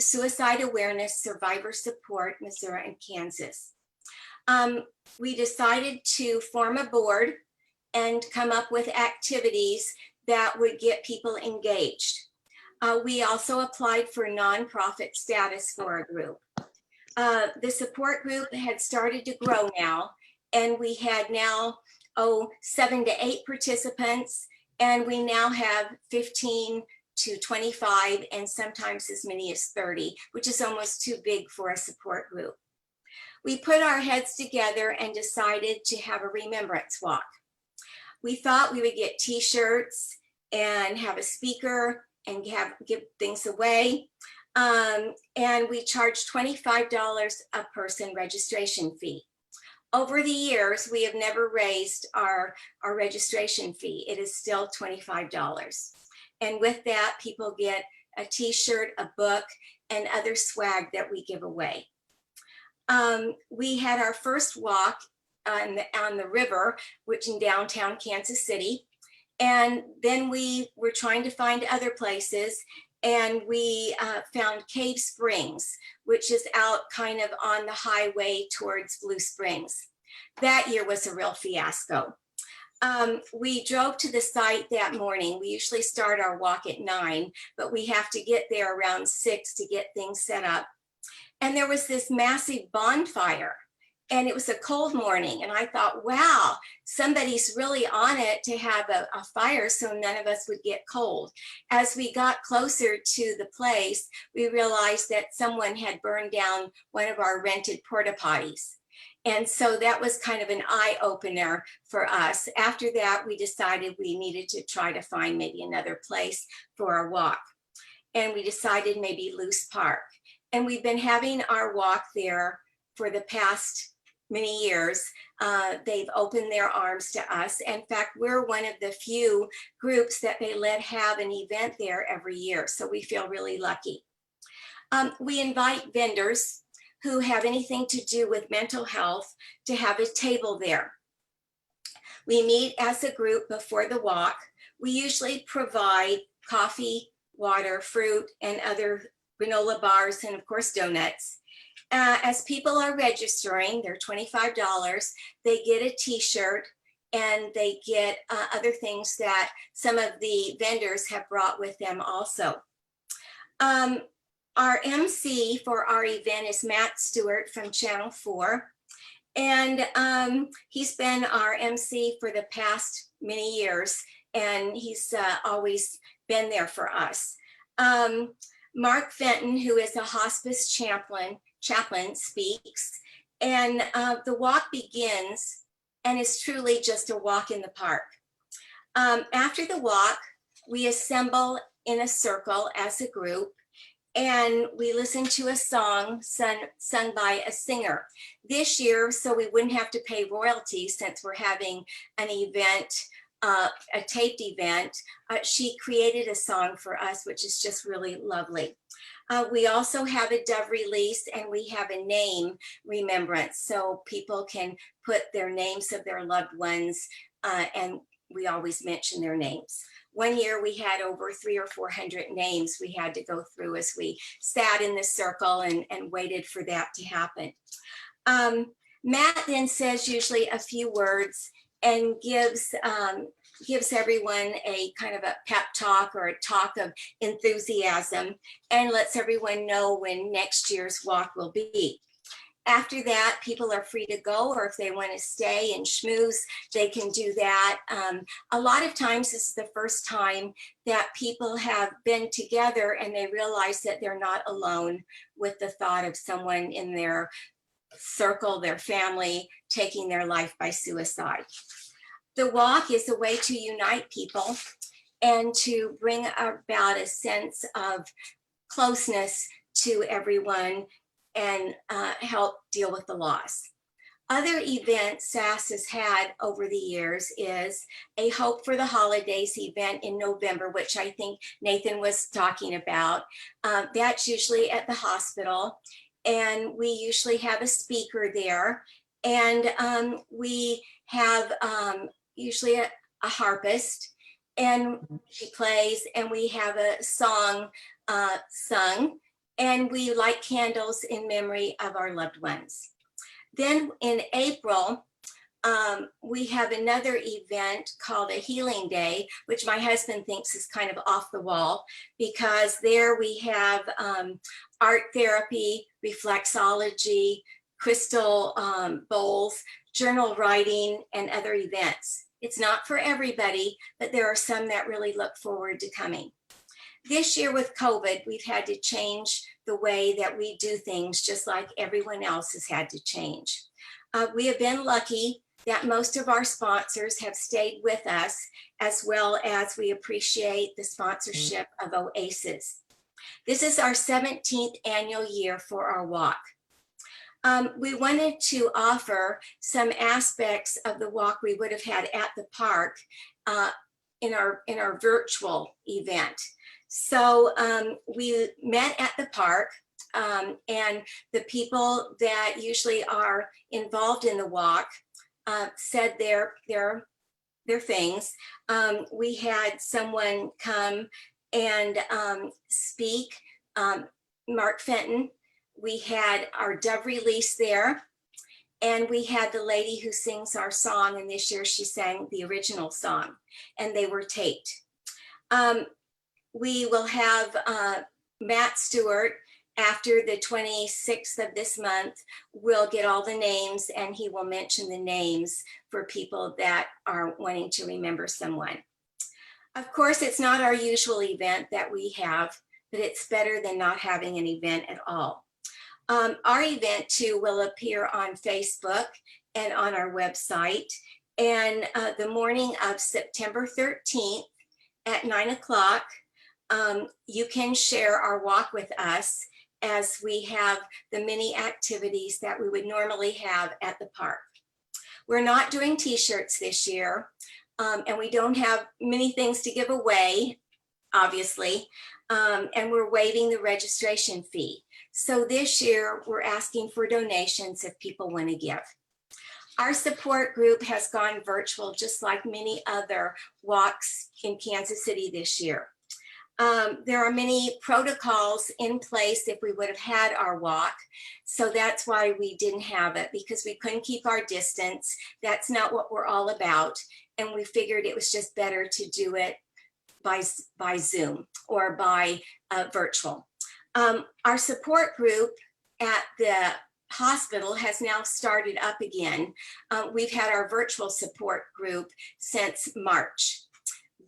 Suicide Awareness Survivor Support, Missouri and Kansas. We decided to form a board and come up with activities that would get people engaged. We also applied for nonprofit status for our group. The support group had started to grow now, and we had now 7 to 8 participants, and we now have 15 to 25 and sometimes as many as 30, which is almost too big for a support group. We put our heads together and decided to have a remembrance walk. We thought we would get t-shirts and have a speaker and give things away. And we charged $25 a person registration fee. Over the years, we have never raised our registration fee. It is still $25. And with that, people get a t-shirt, a book, and other swag that we give away. We had our first walk on the river, which in downtown Kansas City. And then we were trying to find other places, and we found Cave Springs, which is out kind of on the highway towards Blue Springs. That year was a real fiasco. We drove to the site that morning. We usually start our walk at 9, but we have to get there around 6 to get things set up. And there was this massive bonfire, and it was a cold morning. And I thought, wow, somebody's really on it to have a fire so none of us would get cold. As we got closer to the place, we realized that someone had burned down one of our rented porta potties. And so that was kind of an eye opener for us. After that, we decided we needed to try to find maybe another place for our walk. And we decided maybe Loose Park. And we've been having our walk there for the past many years. They've opened their arms to us. In fact, we're one of the few groups that they let have an event there every year. So we feel really lucky. We invite vendors who have anything to do with mental health to have a table there. We meet as a group before the walk. We usually provide coffee, water, fruit, and other granola bars, and of course donuts. As people are registering, they're $25, they get a t-shirt, and they get other things that some of the vendors have brought with them also. Our MC for our event is Matt Stewart from Channel 4. And he's been our MC for the past many years, and he's always been there for us. Mark Fenton, who is a hospice chaplain, speaks, and the walk begins and is truly just a walk in the park. After the walk, we assemble in a circle as a group, and we listen to a song sung by a singer. This year, so we wouldn't have to pay royalties since we're having an event, a taped event, she created a song for us, which is just really lovely. We also have a dove release, and we have a name remembrance, so people can put their names of their loved ones, and we always mention their names. One year we had over 300 or 400 names we had to go through as we sat in the circle and waited for that to happen. Matt then says usually a few words and gives everyone a kind of a pep talk or a talk of enthusiasm, and lets everyone know when next year's walk will be. After that, people are free to go, or if they want to stay and schmooze, they can do that. A lot of times this is the first time that people have been together and they realize that they're not alone with the thought of someone in their circle, their family, taking their life by suicide. The walk is a way to unite people and to bring about a sense of closeness to everyone and help deal with the loss. Other events SASS has had over the years is a Hope for the Holidays event in November, which I think Nathan was talking about. That's usually at the hospital, and we usually have a speaker there, and we have usually a harpist, and she plays, and we have a song sung, and we light candles in memory of our loved ones. Then in April, we have another event called a Healing Day, which my husband thinks is kind of off the wall, because there we have art therapy, reflexology, crystal bowls, journal writing, and other events. It's not for everybody, but there are some that really look forward to coming. this year with COVID, we've had to change the way that we do things, just like everyone else has had to change. We have been lucky that most of our sponsors have stayed with us, as well as we appreciate the sponsorship of OASIS. This is our 17th annual year for our walk. We wanted to offer some aspects of the walk we would have had at the park in our virtual event. So we met at the park, and the people that usually are involved in the walk said their things. We had someone come and speak, Mark Fenton. We had our dove release there, and we had the lady who sings our song, and this year she sang the original song, and they were taped. We will have Matt Stewart after the 26th of this month. We'll get all the names, and he will mention the names for people that are wanting to remember someone. Of course, it's not our usual event that we have, but it's better than not having an event at all. Our event too will appear on Facebook and on our website. And the morning of September 13th at 9 o'clock, you can share our walk with us, as we have the many activities that we would normally have at the park. We're not doing t-shirts this year, and we don't have many things to give away, obviously, and we're waiving the registration fee. So this year we're asking for donations if people want to give. Our support group has gone virtual, just like many other walks in Kansas City this year. There are many protocols in place if we would have had our walk. So that's why we didn't have it, because we couldn't keep our distance. That's not what we're all about. And we figured it was just better to do it by Zoom or by virtual. Our support group at the hospital has now started up again. We've had our virtual support group since March.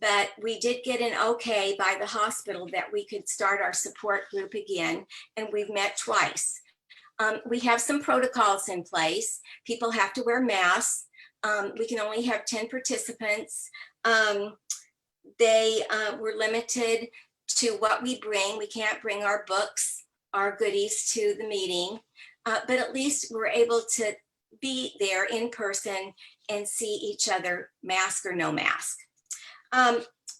But we did get an okay by the hospital that we could start our support group again, and we've met twice. We have some protocols in place. People have to wear masks. We can only have 10 participants. They were limited to what we bring. We can't bring our books, our goodies to the meeting, but at least we're able to be there in person and see each other, mask or no mask.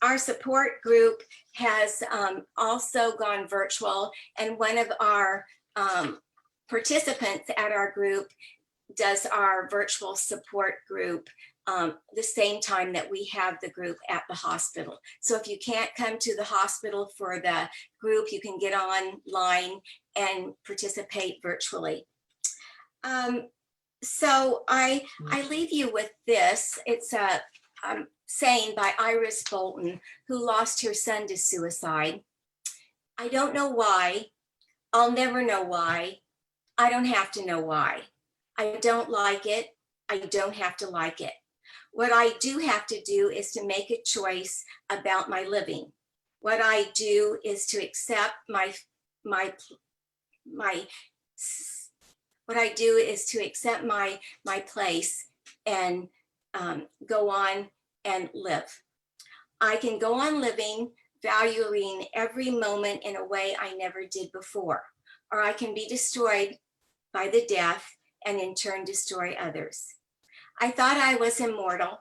Our support group has also gone virtual, and one of our participants at our group does our virtual support group the same time that we have the group at the hospital. So if you can't come to the hospital for the group, you can get online and participate virtually. So I leave you with this. It's a saying by Iris Bolton, who lost her son to suicide. I don't know why. I'll never know why. I don't have to know why. I don't like it. I don't have to like it. What I do have to do is to make a choice about my living. What I do is to accept my place and go on and live. I can go on living, valuing every moment in a way I never did before, or I can be destroyed by the death and in turn destroy others. I thought I was immortal.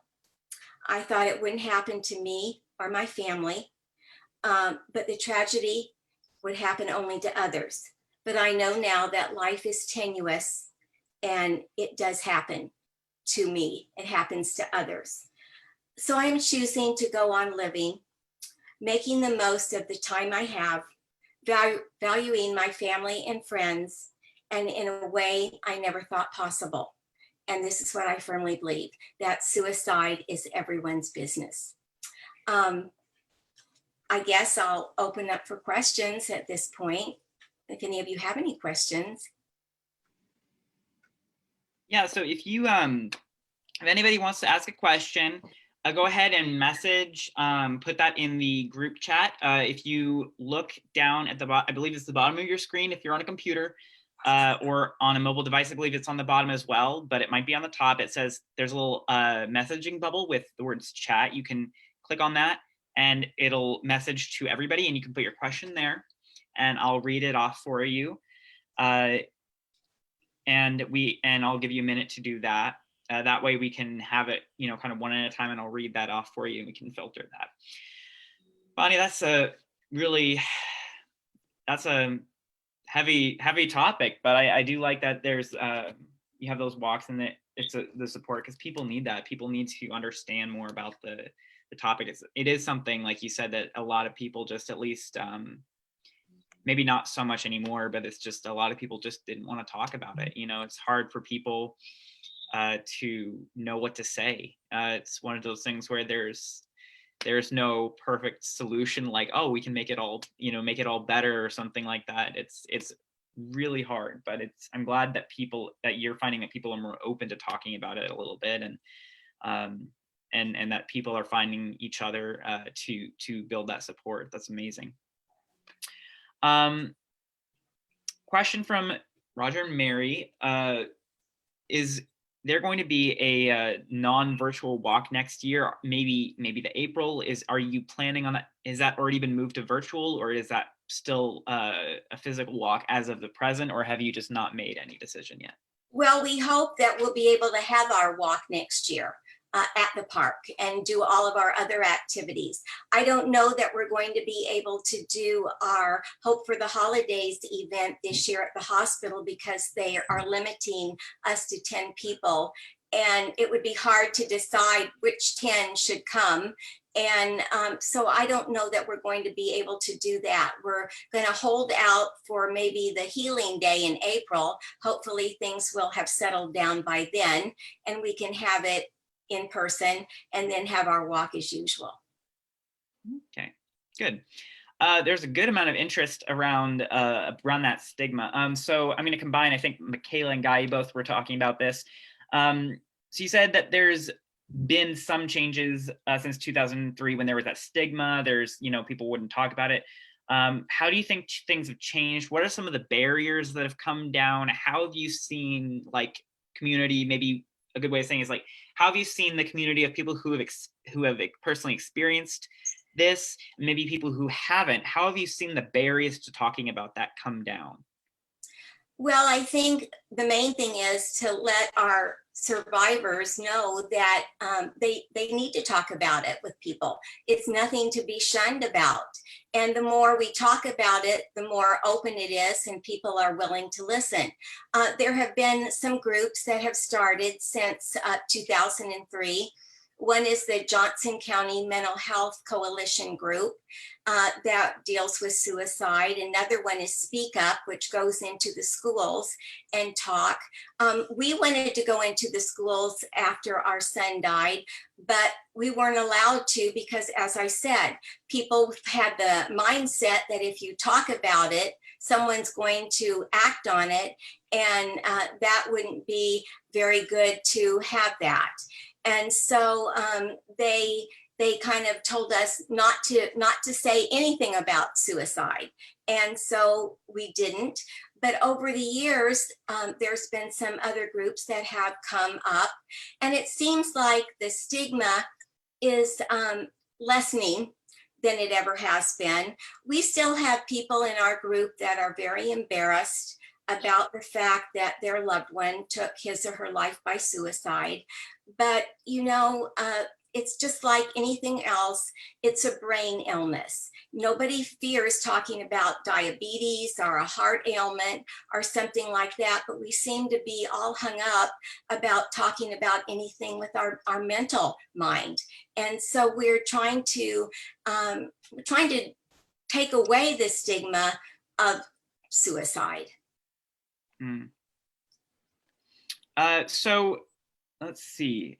I thought it wouldn't happen to me or my family, but the tragedy would happen only to others. But I know now that life is tenuous and it does happen to me. It happens to others. So I'm choosing to go on living, making the most of the time I have, valuing my family and friends, and in a way I never thought possible. And this is what I firmly believe, that suicide is everyone's business. I guess I'll open up for questions at this point, if any of you have any questions. Yeah, so if anybody wants to ask a question, go ahead and message, put that in the group chat. If you look down at the bottom, I believe it's the bottom of your screen if you're on a computer or on a mobile device. I believe it's on the bottom as well, but it might be on the top. It says there's a little messaging bubble with the words chat. You can click on that and it'll message to everybody, and you can put your question there and I'll read it off for you. And I'll give you a minute to do that. That way we can have it, kind of one at a time, and I'll read that off for you and we can filter that. Bonnie, that's a heavy topic, but I do like that there's, you have those walks and it's the support, because people need that. People need to understand more about the topic. It is something, like you said, that a lot of people just, at least, maybe not so much anymore, but it's just a lot of people just didn't want to talk about it. It's hard for people to know what to say. It's one of those things where there's no perfect solution, like, oh, we can make it all, make it all better or something like that. It's really hard, but I'm glad that you're finding that people are more open to talking about it a little bit, and that people are finding each other to build that support. That's amazing. Question from Roger and Mary, is there going to be a non-virtual walk next year? Maybe the April are you planning on that? Has that already been moved to virtual, or is that still a physical walk as of the present, or have you just not made any decision yet? Well, we hope that we'll be able to have our walk next year at the park and do all of our other activities. I don't know that we're going to be able to do our Hope for the Holidays event this year at the hospital, because they are limiting us to 10 people. And it would be hard to decide which 10 should come. And so I don't know that we're going to be able to do that. We're going to hold out for maybe the healing day in April. Hopefully things will have settled down by then, and we can have it in person and then have our walk as usual. Okay, good. There's a good amount of interest around that stigma. So I'm going to combine, I think Michaela and Guy both were talking about this. So you said that there's been some changes since 2003 when there was that stigma. There's, people wouldn't talk about it. How do you think things have changed? What are some of the barriers that have come down? How have you seen, like, community, maybe a good way of saying is, like, how have you seen the community of people who have personally experienced this, maybe people who haven't? How have you seen the barriers to talking about that come down? Well, I think the main thing is to let our survivors know that they need to talk about it with people. It's nothing to be shunned about. And the more we talk about it, the more open it is and people are willing to listen. There have been some groups that have started since 2003. One is the Johnson County Mental Health Coalition group that deals with suicide. Another one is Speak Up, which goes into the schools and talk. We wanted to go into the schools after our son died, but we weren't allowed to because, as I said, people had the mindset that if you talk about it, someone's going to act on it, and that wouldn't be very good to have that. And so they kind of told us not to say anything about suicide. And so we didn't. But over the years, there's been some other groups that have come up. And it seems like the stigma is lessening than it ever has been. We still have people in our group that are very embarrassed about the fact that their loved one took his or her life by suicide. But, it's just like anything else. It's a brain illness. Nobody fears talking about diabetes or a heart ailment or something like that, but we seem to be all hung up about talking about anything with our mental mind. And so we're trying to take away the stigma of suicide. So let's see.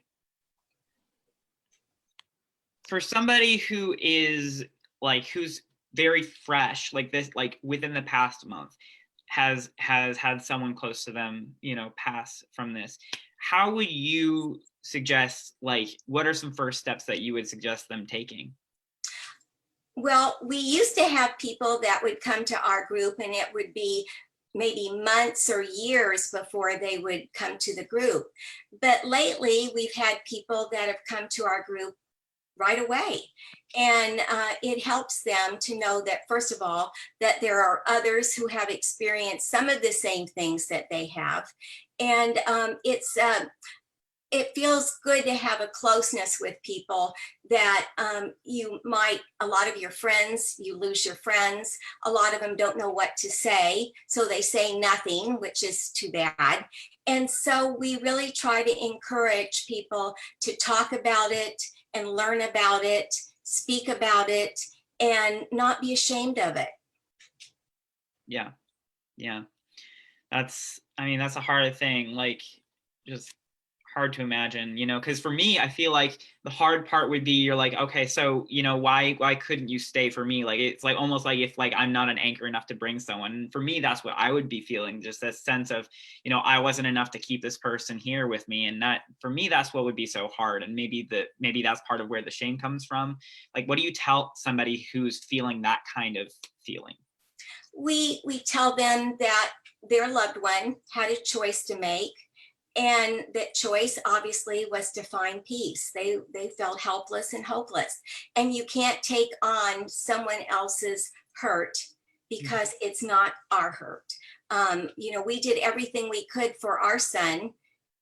For somebody who is who's very fresh, like this, like within the past month, has had someone close to them, pass from this, how would you suggest, like, what are some first steps that you would suggest them taking? Well, we used to have people that would come to our group, and it would be maybe months or years before they would come to the group. But lately, we've had people that have come to our group right away. And it helps them to know that, first of all, that there are others who have experienced some of the same things that they have. And it feels good to have a closeness with people that you might, a lot of your friends, you lose your friends. A lot of them don't know what to say, so they say nothing, which is too bad. And so we really try to encourage people to talk about it and learn about it, speak about it, and not be ashamed of it. Yeah. That's a hard thing, like, just hard to imagine, because for me, I feel like the hard part would be, you're like, okay, so, why couldn't you stay for me? Like, it's like almost like if like I'm not an anchor enough to bring someone. And for me, that's what I would be feeling, just that sense of, I wasn't enough to keep this person here with me. And that, for me, that's what would be so hard. And maybe that's part of where the shame comes from. Like, what do you tell somebody who's feeling that kind of feeling? We tell them that their loved one had a choice to make, and that choice obviously was to find peace. They felt helpless and hopeless, and you can't take on someone else's hurt because it's not our hurt. We did everything we could for our son,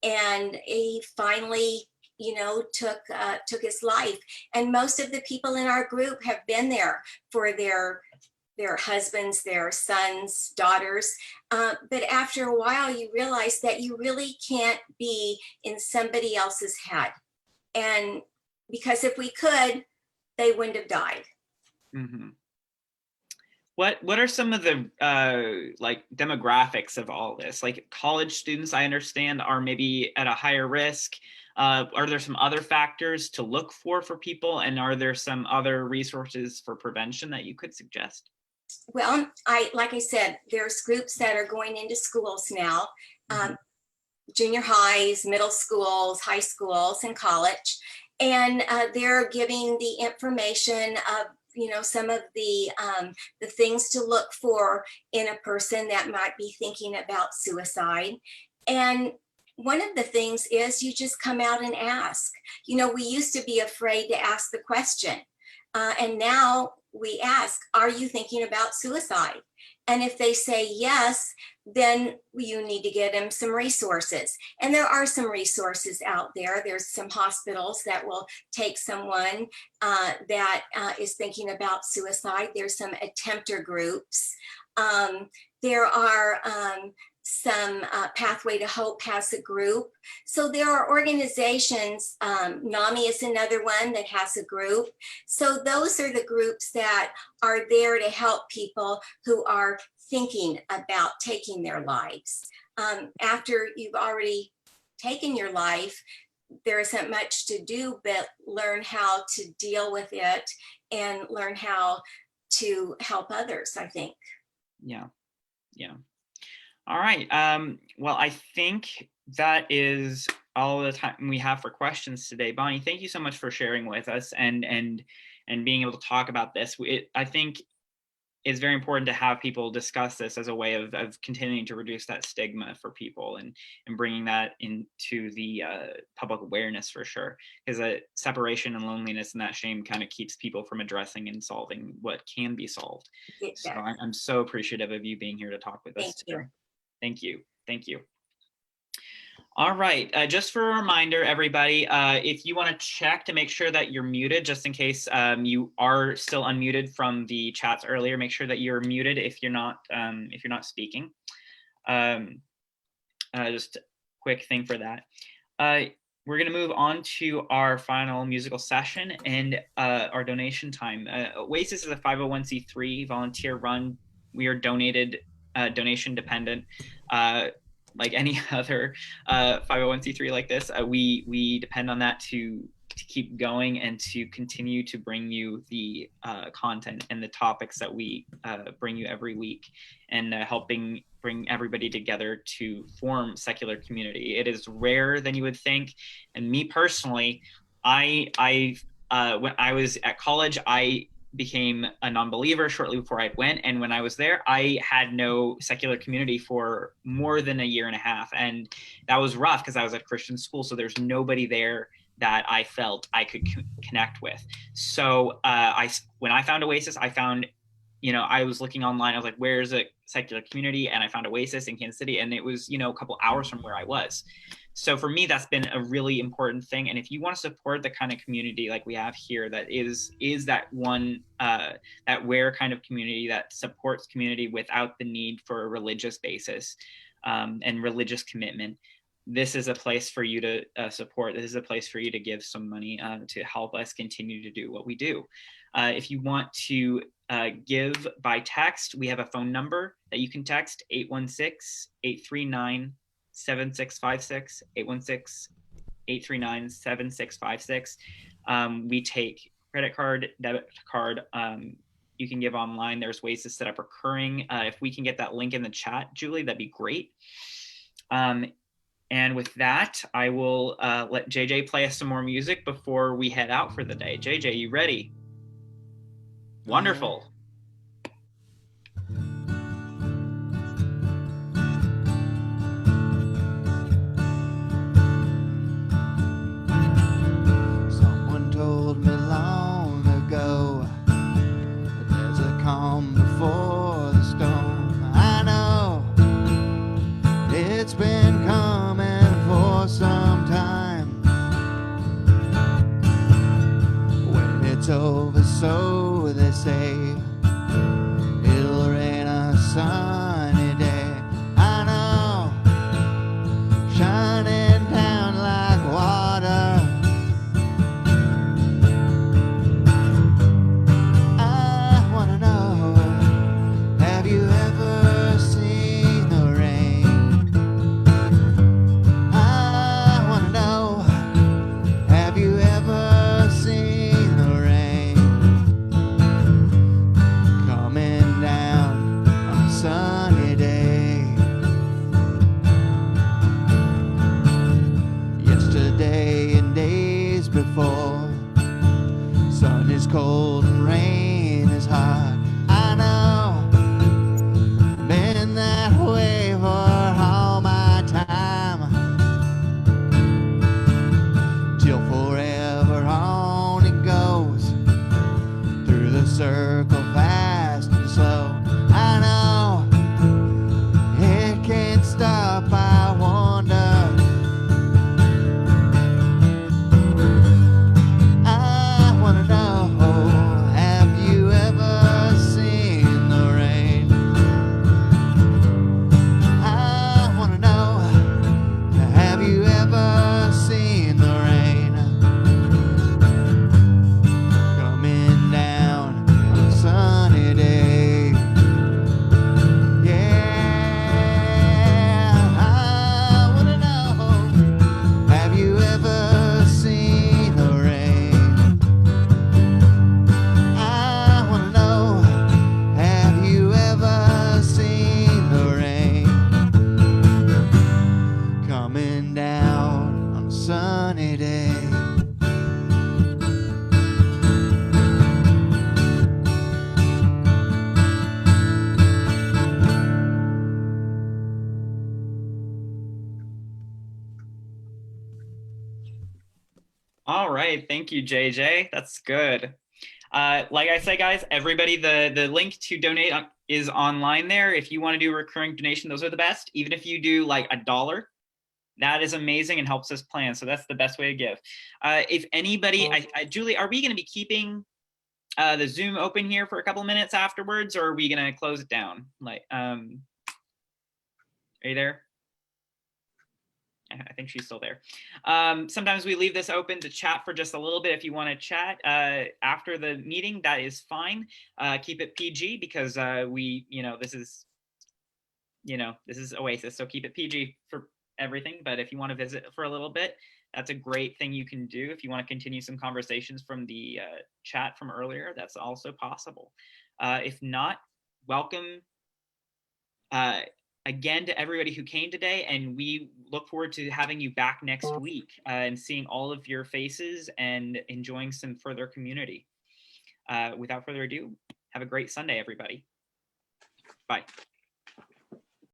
and he finally took his life. And most of the people in our group have been there for their husbands, their sons, daughters. But after a while, you realize that you really can't be in somebody else's head. And because if we could, they wouldn't have died. Mm-hmm. What are some of the like demographics of all this? Like, college students, I understand, are maybe at a higher risk. Are there some other factors to look for people? And are there some other resources for prevention that you could suggest? Well, like I said, there's groups that are going into schools now, junior highs, middle schools, high schools, and college. And they're giving the information of, some of the things to look for in a person that might be thinking about suicide. And one of the things is you just come out and ask. We used to be afraid to ask the question. And now we ask, are you thinking about suicide? And if they say yes, then you need to get them some resources. And there are some resources out there. There's some hospitals that will take someone that is thinking about suicide. There's some attempter groups. There are some Pathway to Hope has a group. So there are organizations, NAMI is another one that has a group. So those are the groups that are there to help people who are thinking about taking their lives. After you've already taken your life, there isn't much to do but learn how to deal with it and learn how to help others, I think. Yeah. All right. Well, I think that is all the time we have for questions today. Bonnie, thank you so much for sharing with us and being able to talk about this. I think it's very important to have people discuss this as a way of continuing to reduce that stigma for people and bringing that into the public awareness, for sure, because separation and loneliness and that shame kind of keeps people from addressing and solving what can be solved. So I'm so appreciative of you being here to talk with us today. Thank you. All right, just for a reminder, everybody, if you want to check to make sure that you're muted, just in case you are still unmuted from the chats earlier, make sure that you're muted if you're not speaking. Just a quick thing for that. We're going to move on to our final musical session and our donation time. Oasis is a 501c3 volunteer run. We are donation dependent. Like any other 501c3 like this, we depend on that to keep going and to continue to bring you the content and the topics that we bring you every week, and helping bring everybody together to form secular community. It is rarer than you would think. And me personally, when I was at college, I became a non-believer shortly before I went. And when I was there, I had no secular community for more than a year and a half. And that was rough because I was at Christian school. So there's nobody there that I felt I could connect with. So when I found Oasis, I found, I was looking online. I was like, where's a secular community? And I found Oasis in Kansas City. And it was, a couple hours from where I was. So for me, that's been a really important thing. And if you want to support the kind of community like we have here, that is that one, that where kind of community that supports community without the need for a religious basis and religious commitment, this is a place for you to support. This is a place for you to give some money to help us continue to do what we do. If you want to give by text, we have a phone number that you can text, 816-839-7656, 816-839-7656. We take credit card, debit card. You can give online. There's ways to set up recurring. If we can get that link in the chat, Julie, that'd be great. And with that, I will let JJ play us some more music before we head out for the day. JJ, you ready? Wonderful. Someone told me long ago that there's a calm before the storm. I know it's been coming for some time. When it's over, so they say, it'll rain a sunny day. I know, shining down like water. I wanna know, have you ever seen the rain? I wanna know, have you ever seen the rain coming down on a sunny day? Yesterday and days before, sun is cold and rain is hot. I know, been that way for all my time, till forever on it goes, through the circle fast and slow. I know, it can't stop, I wonder. I wanna know, have you ever seen the rain? I wanna know, have you ever seen the rain coming down on a sunny day? Yeah, I wanna know, have you ever seen the rain? I wanna know, have you ever seen the rain coming down on a sunny day? All right, thank you, JJ. That's good. Like I said, guys, everybody, the link to donate is online there. If you want to do a recurring donation, those are the best. Even if you do like $1, that is amazing and helps us plan. So that's the best way to give. If anybody, Julie, are we going to be keeping the Zoom open here for a couple of minutes afterwards, or are we going to close it down? Are you there? I think she's still there. Sometimes we leave this open to chat for just a little bit. If you want to chat after the meeting, that is fine. Keep it PG because this is Oasis, so keep it PG for everything. But if you want to visit for a little bit, that's a great thing you can do. If you want to continue some conversations from the chat from earlier, that's also possible. If not, welcome. again to everybody who came today, and we look forward to having you back next week and seeing all of your faces and enjoying some further community. Without further ado, have a great Sunday, everybody. Bye.